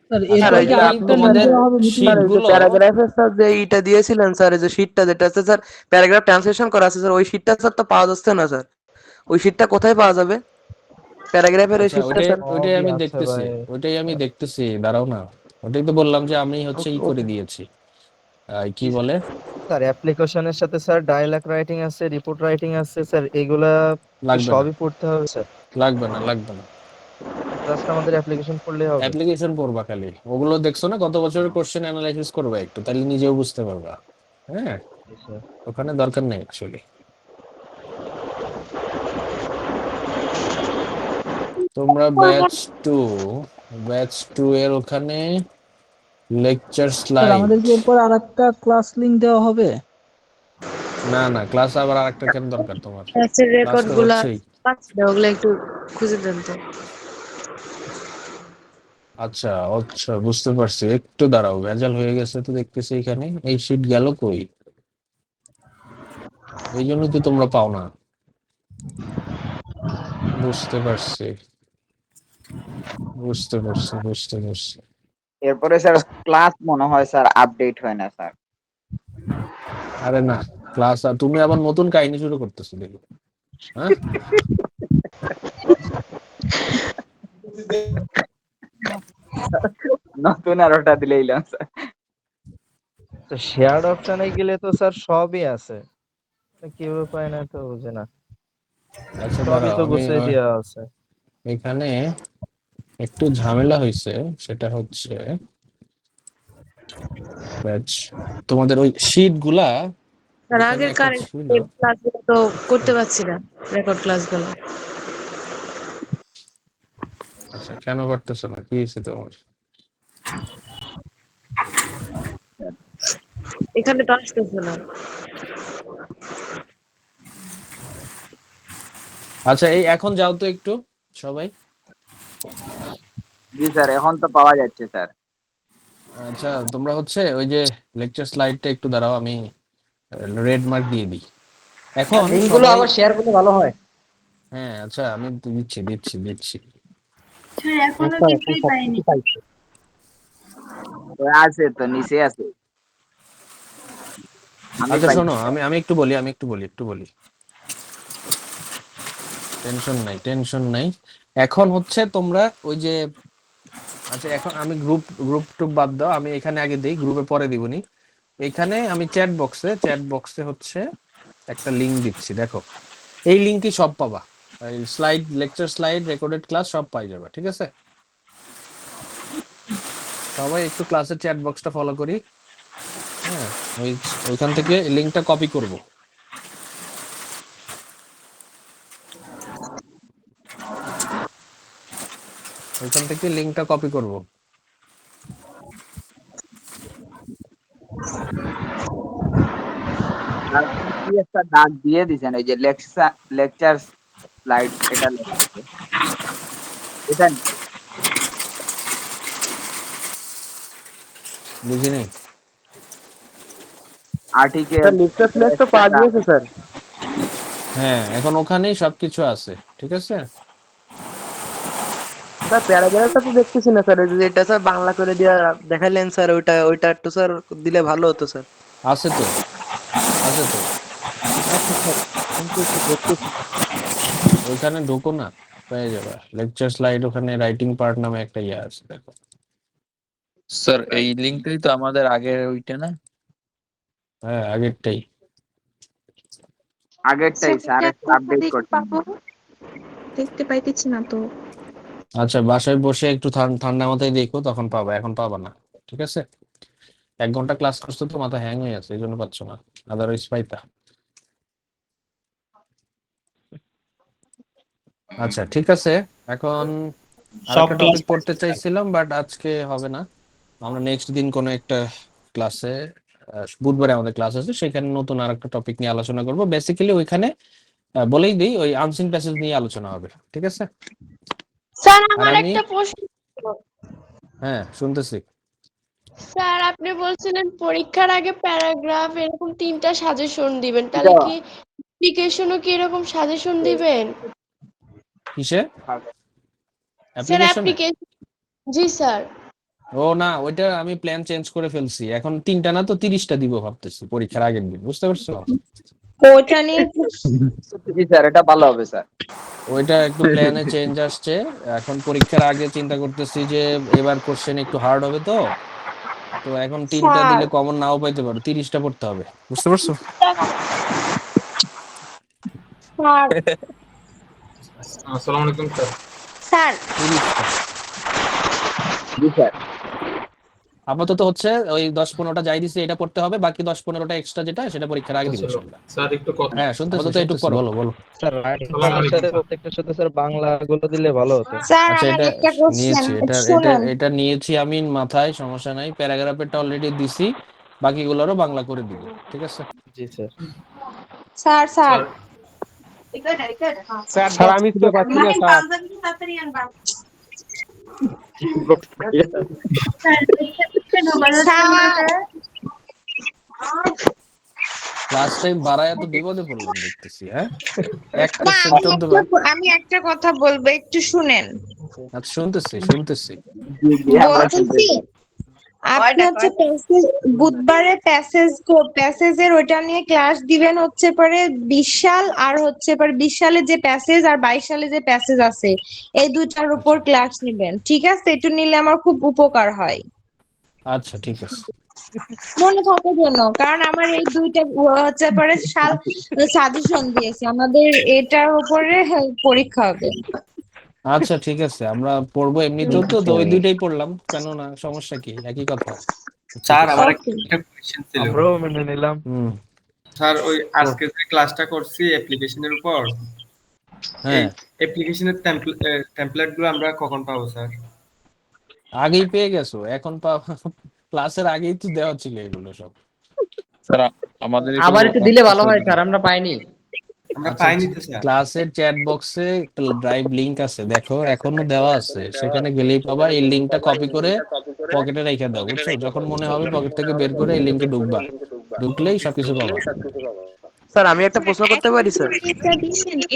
স্যার স্যার এরপর এই কি যে আমি আপনি আরেকটা লিঙ্ক স্যার তোমাদের দেওয়া হবে মিটিং? স্যার এই যে শিটগুলো প্যারাগ্রাফের স্যার যে এইটা দিয়েছিলেন স্যার, এই যে শিটটা যেটা আছে স্যার, প্যারাগ্রাফ ট্রান্সলেশন করা আছে স্যার, ওই শিটটা স্যার তো পাওয়া যাচ্ছে না স্যার। ওই শিটটা কোথায় পাওয়া যাবে? প্যারাগ্রাফের ওই আচ্ছা শিটটা ওইটাই স্যার। ওইটাই আমি দেখতেছি, ওইটাই আমি দেখতেছি, দাঁড়াও না। ওইটাই তো বললাম যে আমি হচ্ছে ই করে দিয়েছি, কি বলে, স্যার অ্যাপ্লিকেশনের সাথে স্যার ডায়ালগ রাইটিং আছে, রিপোর্ট রাইটিং আছে স্যার, এগুলা কি লাগবে না, সবই পড়তে হবে স্যার? লাগবে না, লাগবে না। জাস্ট আমাদের অ্যাপ্লিকেশন পড়লেই হবে? অ্যাপ্লিকেশন পড়বা খালি, ওগুলো দেখছো না গত বছরের কোশ্চেন অ্যানালাইসিস করবা একটু, তাহলে নিজেও বুঝতে পারবা। হ্যাঁ স্যার ওখানে দরকার নেই অ্যাকচুয়ালি। তোমরা ব্যাচ টু এর ওখানে লেকচার স্যার স্লাইড, আমাদের কি এরপর আরেকটা ক্লাস লিংক দেওয়া হবে? না না ক্লাস আবার আরেকটা কেন দরকার তোমার, ক্লাসের ক্লাস রেকর্ড তো গুলা হচ্ছেই। পাচ্ছি না, ওগুলা একটু খুঁজে দেন তো। আচ্ছা আচ্ছা বুঝতে পারছি, একটু দাঁড়াও, ভেজাল হয়ে গেছে তো দেখতেছি। এখানে এই শিট গেল কই, এই জন্য তো তোমরা পাও না। বুঝতে পারছি বুঝতে পারছি বুঝতে পারছি। এরপরে স্যার ক্লাস মনে হয় স্যার আপডেট হয় না স্যার। আরে না, ক্লাস তুমি আবার নতুন কাহিনী শুরু করতেছো দেখি। হ্যাঁ নতুন আর ওটা দিলেইলাম স্যার। তো শেয়ার্ড অপশনে গেলে তো স্যার সবই আছে, কিভাবে পায় না তো বুঝে না, আচ্ছা সবই দাঁড়াও, তো আমি গুছিয়ে দেওয়া আছে। এখানে একটু ঝামেলা হয়েছে, সেটা হচ্ছে ব্যাচ তোমাদের ওই শিট গুলা তার এখানে আগের একটা কারেন্ট ছিল। ক্লাসগুলো তো করতে পারছি না, রেকর্ড ক্লাসগুলো। আচ্ছা কেন করতেছো না, কি হয়েছে তোমার? এখানে তো আসতেছে না। আচ্ছা এই এখন যাও তো একটু সবাই। জি স্যার এখন তো পাওয়া যাচ্ছে স্যার। আচ্ছা তোমরা হচ্ছে ওই যে লেকচার স্লাইডটা একটু দাঁড়াও, আমি রেড মার্ক দিয়ে দিই এখন লিঙ্কগুলো সবাই। আবার শেয়ার করলে ভালো হয়। হ্যাঁ আচ্ছা আমি দিচ্ছি। স্যার এখনো স্যার এখন কিছুই পাইনি। সবকিছু পাইছি। আছে তো নিচে আছে। আমি আচ্ছা পাইছি শোনো, স্যার। আমি আমি একটু বলি। টেনশন নাই। এখন হচ্ছে তোমরা ওই যে, আচ্ছা এখন আমি গ্রুপ টুপ বাদ দাও, আমি এখানে আগে দিই, গ্রুপে পরে দিবনি। এখানে আমি চ্যাট বক্সে হচ্ছে একটা লিংক দিচ্ছি, দেখো এই লিংকই সব পাবা, slide, lecture slide, recorded class সব পাই যাবে, ঠিক আছে? সবাই একটু ক্লাসের চ্যাট বক্সটা ফলো করি। হ্যাঁ, ওইখান থেকে লিংকটা কপি করব। ওইখান থেকে লিংকটা কপি করব। আর কি একটা দাগ দিয়ে দিছেন, এই যে লেকচার স্লাইড, এটা লেখা আছে। এটা বুঝি নাই। আর্টিকেল স্যার লেকচার স্লাইড তো পাওয়া গিয়েছে স্যার। হ্যাঁ, এখন ওখানেই সবকিছু আছে, ঠিক আছে? স্যার প্যারাগ্রাফটা তো দেখতেছি না স্যার, এটা স্যার বাংলা করে দিয়া দেখাইলেন স্যার, ওইটা একটু স্যার দিলে ভালো হতো স্যার। আছে তো। আচ্ছা স্যার, কিন্তু একটু দেখতেছি। ওইখানে ঢোকো না, পেয়ে যাবে লেকচার স্লাইড, ওখানে রাইটিং পার্ট নামে একটা ইয়ে আছে, দেখো। স্যার এই লিঙ্কটাই তো আমাদের আগের ওইটা না? হ্যাঁ, আগেরটাই। স্যার একটু আপডেট করতেন। দেখতে পাইতেছি না তো। আচ্ছা, বাসায় বসে একটু ঠান্ডা মাথায় দেখো, তখন পাবা, এখন পাবা না, ঠিক আছে? 1 ঘন্টা ক্লাস করছো তো, মাথা হ্যাং হয়ে আছে, এই জন্য পাচ্ছ না, আদারওয়াইজ পাইতা। আচ্ছা ঠিক আছে, এখন আরেকটা টপিক পড়তে চাইছিলাম, বাট আজকে হবে না। আমরা নেক্সট দিন কোনো একটা ক্লাসে, বুধবারে আমাদের ক্লাস আছে, সেখানে নতুন আরেকটা টপিক নিয়ে আলোচনা করব। বেসিক্যালি ওইখানে বলেই দিই, ওই আনসিন প্যাসেজ নিয়ে আলোচনা হবে, ঠিক আছে? স্যার আর আমার আমি, একটা প্রশ্ন ছিল। হ্যাঁ শুনতেছি। স্যার আপনি বলছিলেন পরীক্ষার আগে প্যারাগ্রাফ এরকম 3টা সাজেশন দিবেন, তাহলে কি অ্যাপ্লিকেশনও কি এরকম সাজেশন দিবেন? কিসে? স্যার অ্যাপ্লিকেশনে? অ্যাপ্লিকেশন, জি স্যার। ও না, ওইটা আমি প্ল্যান চেঞ্জ করে ফেলছি, এখন 3টা না তো 30টা দিব ভাবতেছি পরীক্ষার আগের দিন, বুঝতে পারছো? ওটা নিয়ে জি স্যার, এটা ভালো হবে স্যার। ওইটা একটু প্ল্যানে চেঞ্জ আসছে। এখন পরীক্ষার আগে চিন্তা করতেছি যে এবার কোশ্চেন একটু হার্ড হবে, তো এখন 3টা দিলে কমন নাও পাইতে পারো, 30টা পড়তে হবে, বুঝতে পারছো? আসসালামু আলাইকুম স্যার। স্যার 30টা জি স্যার। আপাতত হচ্ছে ওই 10-15টা যাই দিছে এটা পড়তে হবে, বাকি 10-15টা এক্সট্রা যেটা সেটা পরীক্ষার আগে দিব ইনশাআল্লাহ। স্যার একটু কথা। হ্যাঁ শুনতেছি, একটু পর বলো। স্যার প্রত্যেকটার সাথে স্যার বাংলাগুলো দিলে ভালো হতো। স্যার আচ্ছা, আমার এটা একটা কোশ্চেন নিয়েছি, শুনেন। এটা নিয়েছি আমি মাথায়, সমস্যা নাই। প্যারাগ্রাফেরটা অলরেডি দিছি, বাকিগুলোরও বাংলা করে দিব, ঠিক আছে? জি স্যার। স্যার স্যার স্যার আমি তো পাচ্ছি না স্যার। ক্লাস টাইম বাড়ায় তো বিপদে পড়লাম দেখতেছি। হ্যাঁ, এক না, কোশ্চেন 14 বার। আমি একটা কথা বলবো, একটু শুনেন। আচ্ছা শুনতেছি। বলতেছি আপনি হচ্ছে বুধবারে প্যাসেজের ওইটা নিয়ে ক্লাস দিবেন হচ্ছে পরে 20 সাল, আর হচ্ছে পরে 20 সালে যে প্যাসেজ আর 22 সালে যে প্যাসেজ আছে, এই দুটার উপর ক্লাস নিবেন, ঠিক আছে? একটু নিলে আমার খুব উপকার হয়। আচ্ছা ঠিক আছে, মনে থাকার জন্য, কারণ আমার এই দুইটা হচ্ছে পরে সাজেশন দিয়েছে, আমাদের এটার উপরে পরীক্ষা হবে। আচ্ছা ঠিক আছে, আমরা পড়বো এমনিতেও তো ওই দুইটাই পড়লাম, কেন না, সমস্যা কি, একই কথা। স্যার আমার একটা কোশ্চেন ছিল। আমরাও মেনে নিলাম। স্যার ওই আজকে যে ক্লাসটা করছি অ্যাপ্লিকেশনের উপর, এই অ্যাপ্লিকেশনের টেমপ্লেট গুলো আমরা কখন পাবো স্যার? আগেই পেয়ে গেছো, এখন ক্লাসের আগেই তো দেওয়া ছিল এগুলো সব। স্যার আমাদের আবার একটু দিলে ভালো হয় স্যার, আমরা পাইনি। আমরা পাইনি তো স্যার। ক্লাসের চ্যাট বক্সে একটা ড্রাইভ লিংক আছে, দেখো এখনো দেওয়া আছে, সেখানে গেলেই পাবা। এই লিংকটা কপি করে পকেটে রেখে দাও, বুঝছো? যখন মনে হবে পকেট থেকে বের করে এই লিংকে ঢুকবা, ঢুকলেই সবকিছু পাবা। স্যার আমি একটা প্রশ্ন করতে পারি স্যার?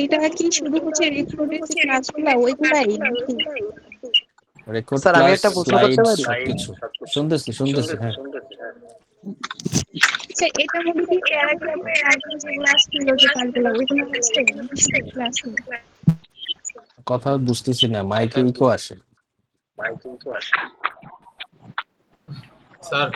এটা কি শুধু হচ্ছে রেকর্ডেড যে ক্লাসগুলো ওইগুলাই নাকি? রেকর্ড স্যার আমি ক্লাস একটা প্রশ্ন করতে স্লাইডস পারি? সবকিছু। শুনতেছি হ্যাঁ। আচ্ছা, এটা মনে কি প্যারাগ্রাফের আগে যেগুলো আসছিল যে কালগুলো ওইগুলো হচ্ছে ক্লাসে? কথা বুঝতেছি না, মাইকে ইকো আসে। স্যার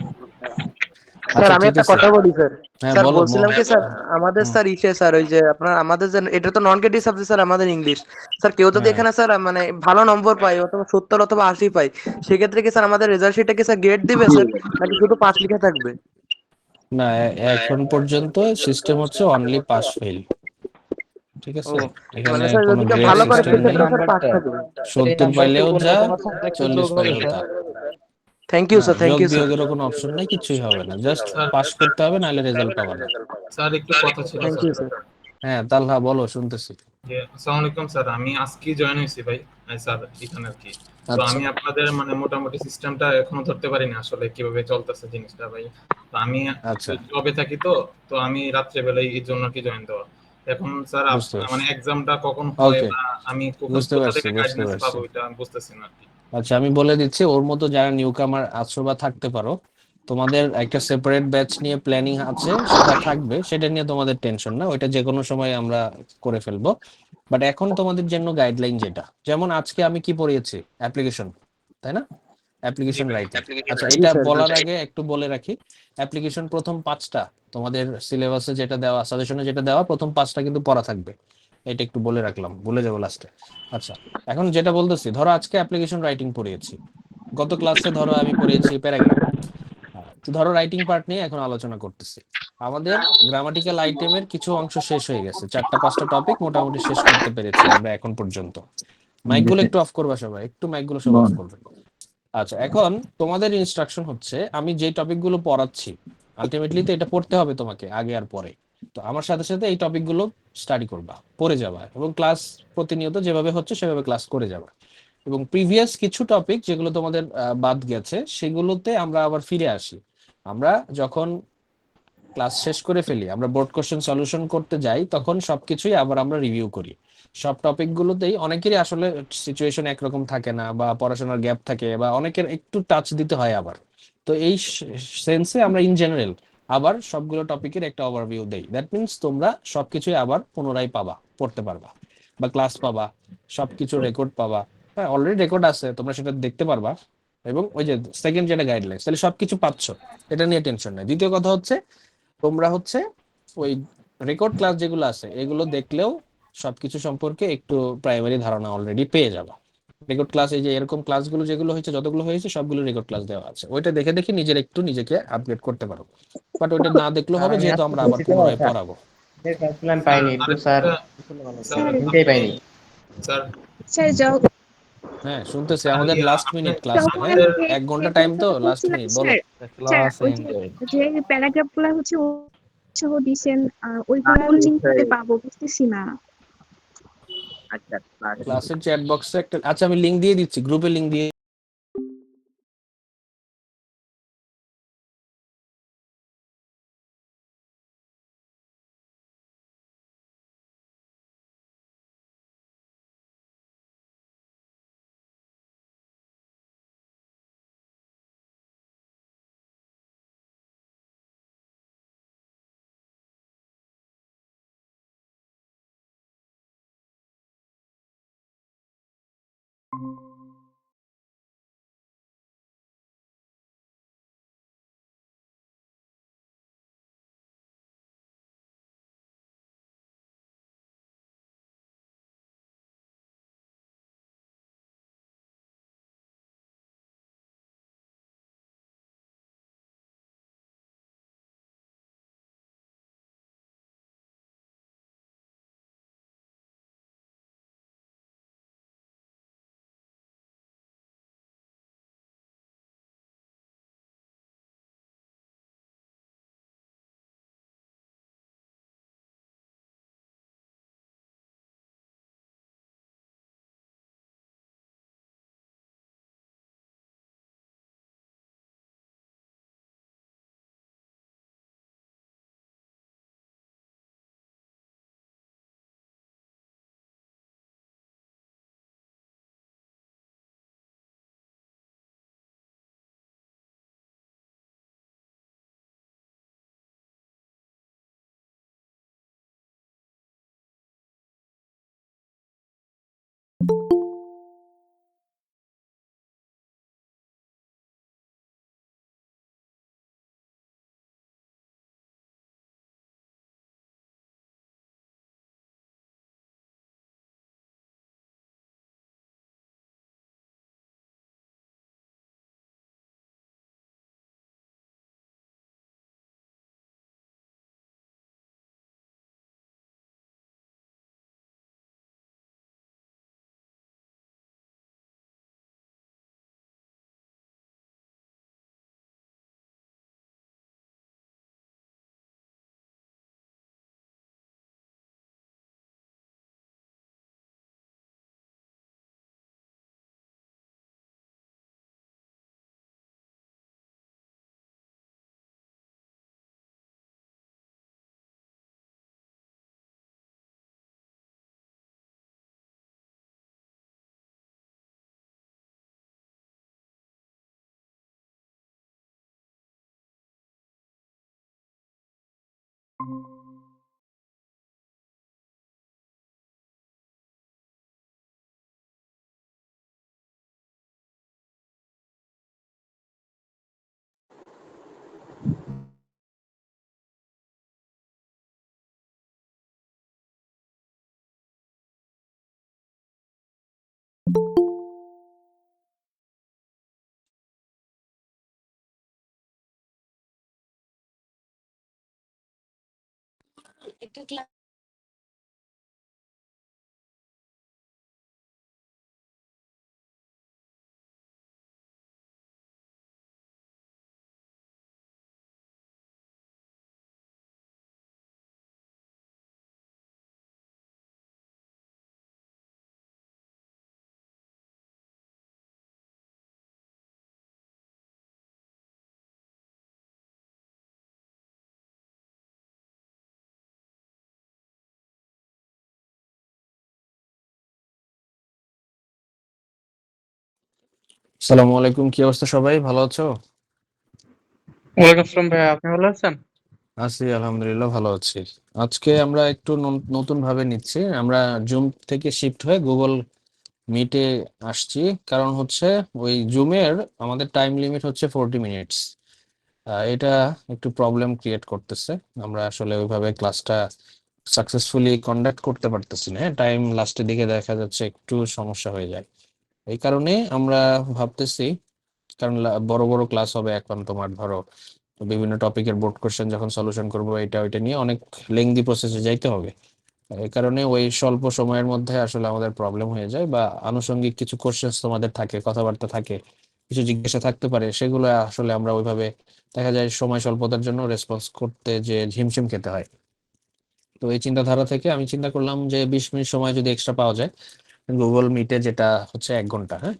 স্যার আচ্ছা আমি ঠিক একটা আছে, কথা বলি স্যার। হ্যাঁ স্যার বলো বলছিলাম কি স্যার, আমাদের হুম, স্যার স্যার ওই যে আপনার আমাদের যে এটা তো নন ক্রেডিট সাবজেক্ট স্যার, আমাদের ইংলিশ। স্যার কেউ যদি হ্যাঁ এখানে স্যার মানে ভালো নম্বর পায় অথবা 70 অথবা 80 পায়, সেক্ষেত্রে কি স্যার আমাদের রেজাল্ট শিটে কি স্যার গ্রেড দিবে স্যার, নাকি শুধু পাস লেখা থাকবে? না এখন পর্যন্ত সিস্টেম হচ্ছে অনলি পাস ফেল, ঠিক ও আছে, এখানে মানে স্যার কোনো যদি কেউ গ্রেড ভালো করে সিস্টেম নেই। সেক্ষেত্রে স্যার পাস থাকবে। 70 পাইলেও যা, কোনো সাবজেক্টে 40 যোগ হবে পাইলেও স্যার? তা। থ্যাংক ইউ না স্যার, থ্যাংক যোগ ইউ স্যার, বিয়োগেরও কোনো অপশন নাই, কিছুই হবে না, জাস্ট স্যার পাস করতে হবে, নাহলে রেজাল্ট পাবা না। স্যার একটু কথা ছিল থ্যাংক স্যার। You sir. হ্যাঁ তালহা বলো, শুনতেছি। আসসালামু আলাইকুম স্যার, আমি আজকে জয়েন হয়েছি ভাই। স্যার এখানে আর কি, তো আচ্ছা আমি আপনাদের মানে মোটামুটি সিস্টেমটা এখনো ধরতে পারিনি আসলে কিভাবে চলতেছে জিনিসটা ভাই। তো আমি আচ্ছা জবে থাকি, তো তো আমি রাত্রে বেলায় এই জন্য কি জয়েন দেওয়া। এখন স্যার বুঝতে মানে পারছি, এক্সামটা কখন হয় ওকে বা আমি বুঝতে কোথা পারছি থেকে বুঝতে গাইডেন্স পারছি। পাবো এটা আমি বুঝতেছি না আর কি। আচ্ছা আমি বলে দিচ্ছি, ওর মতো যারা নিউ কামার আছো বা থাকতে পারো, তোমাদের একটা সেপারেট ব্যাচ নিয়ে প্ল্যানিং আছে, সেটা থাকবে, সেটা নিয়ে তোমাদের টেনশন না, ওইটা যে কোনো সময় আমরা করে ফেলবো। বাট এখন তোমাদের জন্য গাইডলাইন যেটা, যেমন আজকে আমি কি পড়িয়েছি, অ্যাপ্লিকেশন, তাই না, জি অ্যাপ্লিকেশন ভাই। রাইটিং। আচ্ছা জি এটা স্যার, জি বলার স্যার। আগে একটু বলে রাখি, অ্যাপ্লিকেশন প্রথম 5টা তোমাদের সিলেবাসে যেটা দেওয়া, সাজেশনে যেটা দেওয়া, প্রথম 5টা কিন্তু পড়া থাকবে, এটা একটু বলে রাখলাম, ভুলে যাবো লাস্টে। আচ্ছা এখন যেটা বলতেছি, ধরো আজকে অ্যাপ্লিকেশন রাইটিং পড়িয়েছি, গত ক্লাসে ধরো আমি পড়িয়েছি প্যারাগ্রাফ। তো ধরো রাইটিং পার্ট নিয়ে এখন আলোচনা করতেছি। আমাদের গ্রামাটিক্যাল আইটেমের কিছু অংশ শেষ হয়ে গেছে, 4টা 5টা টপিক মোটামুটি শেষ করতে পেরেছি আমরা এখন পর্যন্ত। মাইকগুলো একটু অফ করবা সবাই, একটু মাইকগুলো সব অফ করবে। আচ্ছা এখন তোমাদের ইনস্ট্রাকশন হচ্ছে, আমি যে টপিকগুলো পড়াচ্ছি, আলটিমেটলি তো এটা পড়তে হবে তোমাকে আগে আর পরে, তো আমার সাথে সাথে এই টপিকগুলো স্টাডি করবা, পড়ে যাবা, এবং ক্লাস প্রতিনিয়ত যেভাবে হচ্ছে সেভাবে ক্লাস করে যাবা। এবং প্রিভিয়াস কিছু টপিক যেগুলো তোমাদের বাদ গেছে, সেগুলোতে আমরা আবার ফিরে আসি। আমরা যখন ক্লাস শেষ করে ফেলি, আমরা বোর্ড কোশ্চেন সলিউশন করতে যাই, তখন সবকিছুই আবার আমরা রিভিউ করি। সব টপিক গুলোতেই অনেকেরই আসলে সিচুয়েশন একরকম থাকে না, বা পড়াশোনার গ্যাপ থাকে, বা অনেকের একটু টাচ দিতে হয় আবার। তো এই সেন্সে আমরা ইন জেনারেল আবার সবগুলো টপিকের একটা ওভারভিউ দেই, দ্যাট মিনস তোমরা সবকিছুই আবার পুনরায় পাবা, পড়তে পারবা, বা ক্লাস পাবা, সবকিছু রেকর্ড পাবা। হ্যাঁ অলরেডি রেকর্ড আছে, তোমরা সেটা দেখতে পারবা। এবং ওই যে সেকেন্ড যেটা গাইডলাইন, তাহলে সবকিছু পাচ্ছ, এটা নিয়ে টেনশন নেই। দ্বিতীয় কথা হচ্ছে, তোমরা হচ্ছে ওই রেকর্ড ক্লাস যেগুলো আছে এগুলো দেখলেও সবকিছু সম্পর্কে একটু প্রাইমারি ধারণা অলরেডি পেয়ে যাবা। রেকর্ড ক্লাস, এই যে এরকম ক্লাসগুলো যেগুলো হয়েছে, যতগুলো হয়েছে সবগুলো রেকর্ড ক্লাস দেওয়া আছে, ওইটা দেখে দেখে নিজের একটু নিজেকে আপগ্রেড করতে পারো। বাট ওইটা না দেখলেও স্যার হবে, আমি যেহেতু আজকে আমরা আবার পড়তেছি তো পুনরায় স্যার, পড়াবো। ক্যালকুলাম স্যার পাইনি একটু স্যার, আরেকটা, স্যার লিঙ্কটাই আপনি পাইনি। স্যার স্যার হ্যাঁ শুনতেছি, স্যার আমাদের লাস্ট আপনি মিনিট ক্লাসটা, হ্যাঁ তখন যে 1 ঘন্টা যে টাইম, তো কথাটা লাস্ট বলছিলাম মিনিট বলো। স্যার, স্যার ক্লাস ওই এন্ডেড। যে প্যারাগ্রাফ গুলা হচ্ছে সহ দিছেন, ওইগুলা কোন ক্লাস লিঙ্ক থেকে পাবো বুঝতেছি না। আচ্ছা ক্লাস ক্লাসের চ্যাট বক্সে একটা, আচ্ছা আমি লিংক দিয়ে দিচ্ছি, গ্রুপে লিংক দিয়ে আসসালামু আলাইকুম, কি অবস্থা সবাই, ভালো আছো? ওয়ালাইকুম আসসালাম ভাইয়া, আপনি ভালো আছেন? আছি আলহামদুলিল্লাহ, ভালো আছি। আজকে আমরা একটু নতুন ভাবে নিচ্ছি, আমরা জুম থেকে শিফট হয়ে গুগল মিটে আসছি। কারণ হচ্ছে ওই জুমের আমাদের টাইম লিমিট হচ্ছে 40 মিনিটস। এটা একটু প্রবলেম ক্রিয়েট করতেছে, আমরা আসলে ওইভাবে ক্লাসটা সাকসেসফুলি কন্ডাক্ট করতে পারতেছি না। টাইম লাস্টের দিকে দেখা যাচ্ছে একটু সমস্যা হয়ে যায়। এই কারণে আমরা ভাবতেছি, কারণ বড় বড় ক্লাস হবে এখন, তোমার ধরো বিভিন্ন টপিকের বোর্ড কোশ্চেন যখন সলিউশন করবো, এটা ওইটা নিয়ে অনেক লেংদি প্রসেসে যাইতে হবে। এই কারণে ওই স্বল্প সময়ের মধ্যে আসলে আমাদের প্রবলেম হয়ে যায়, বা আনুষঙ্গিক কিছু কোশ্চেন তোমাদের থাকে, কথাবার্তা থাকে, কিছু জিজ্ঞাসা থাকতে পারে, সেগুলো আসলে আমরা ওইভাবে দেখা যায় সময় স্বল্পতার জন্য রেসপন্স করতে যে ঝিমঝিম খেতে হয়। তো এই চিন্তাধারা থেকে আমি চিন্তা করলাম যে 20 মিনিট সময় যদি এক্সট্রা পাওয়া যায় গুগল মিটে, যেটা হচ্ছে 1 ঘন্টা, হ্যাঁ।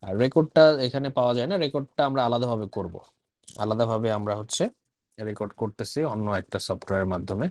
আর রেকর্ডটা এখানে পাওয়া যায় না, রেকর্ডটা আমরা আলাদাভাবে করব। আলাদাভাবে আমরা হচ্ছে রেকর্ড করতেছি অন্য একটা সফটওয়্যারের মাধ্যমে।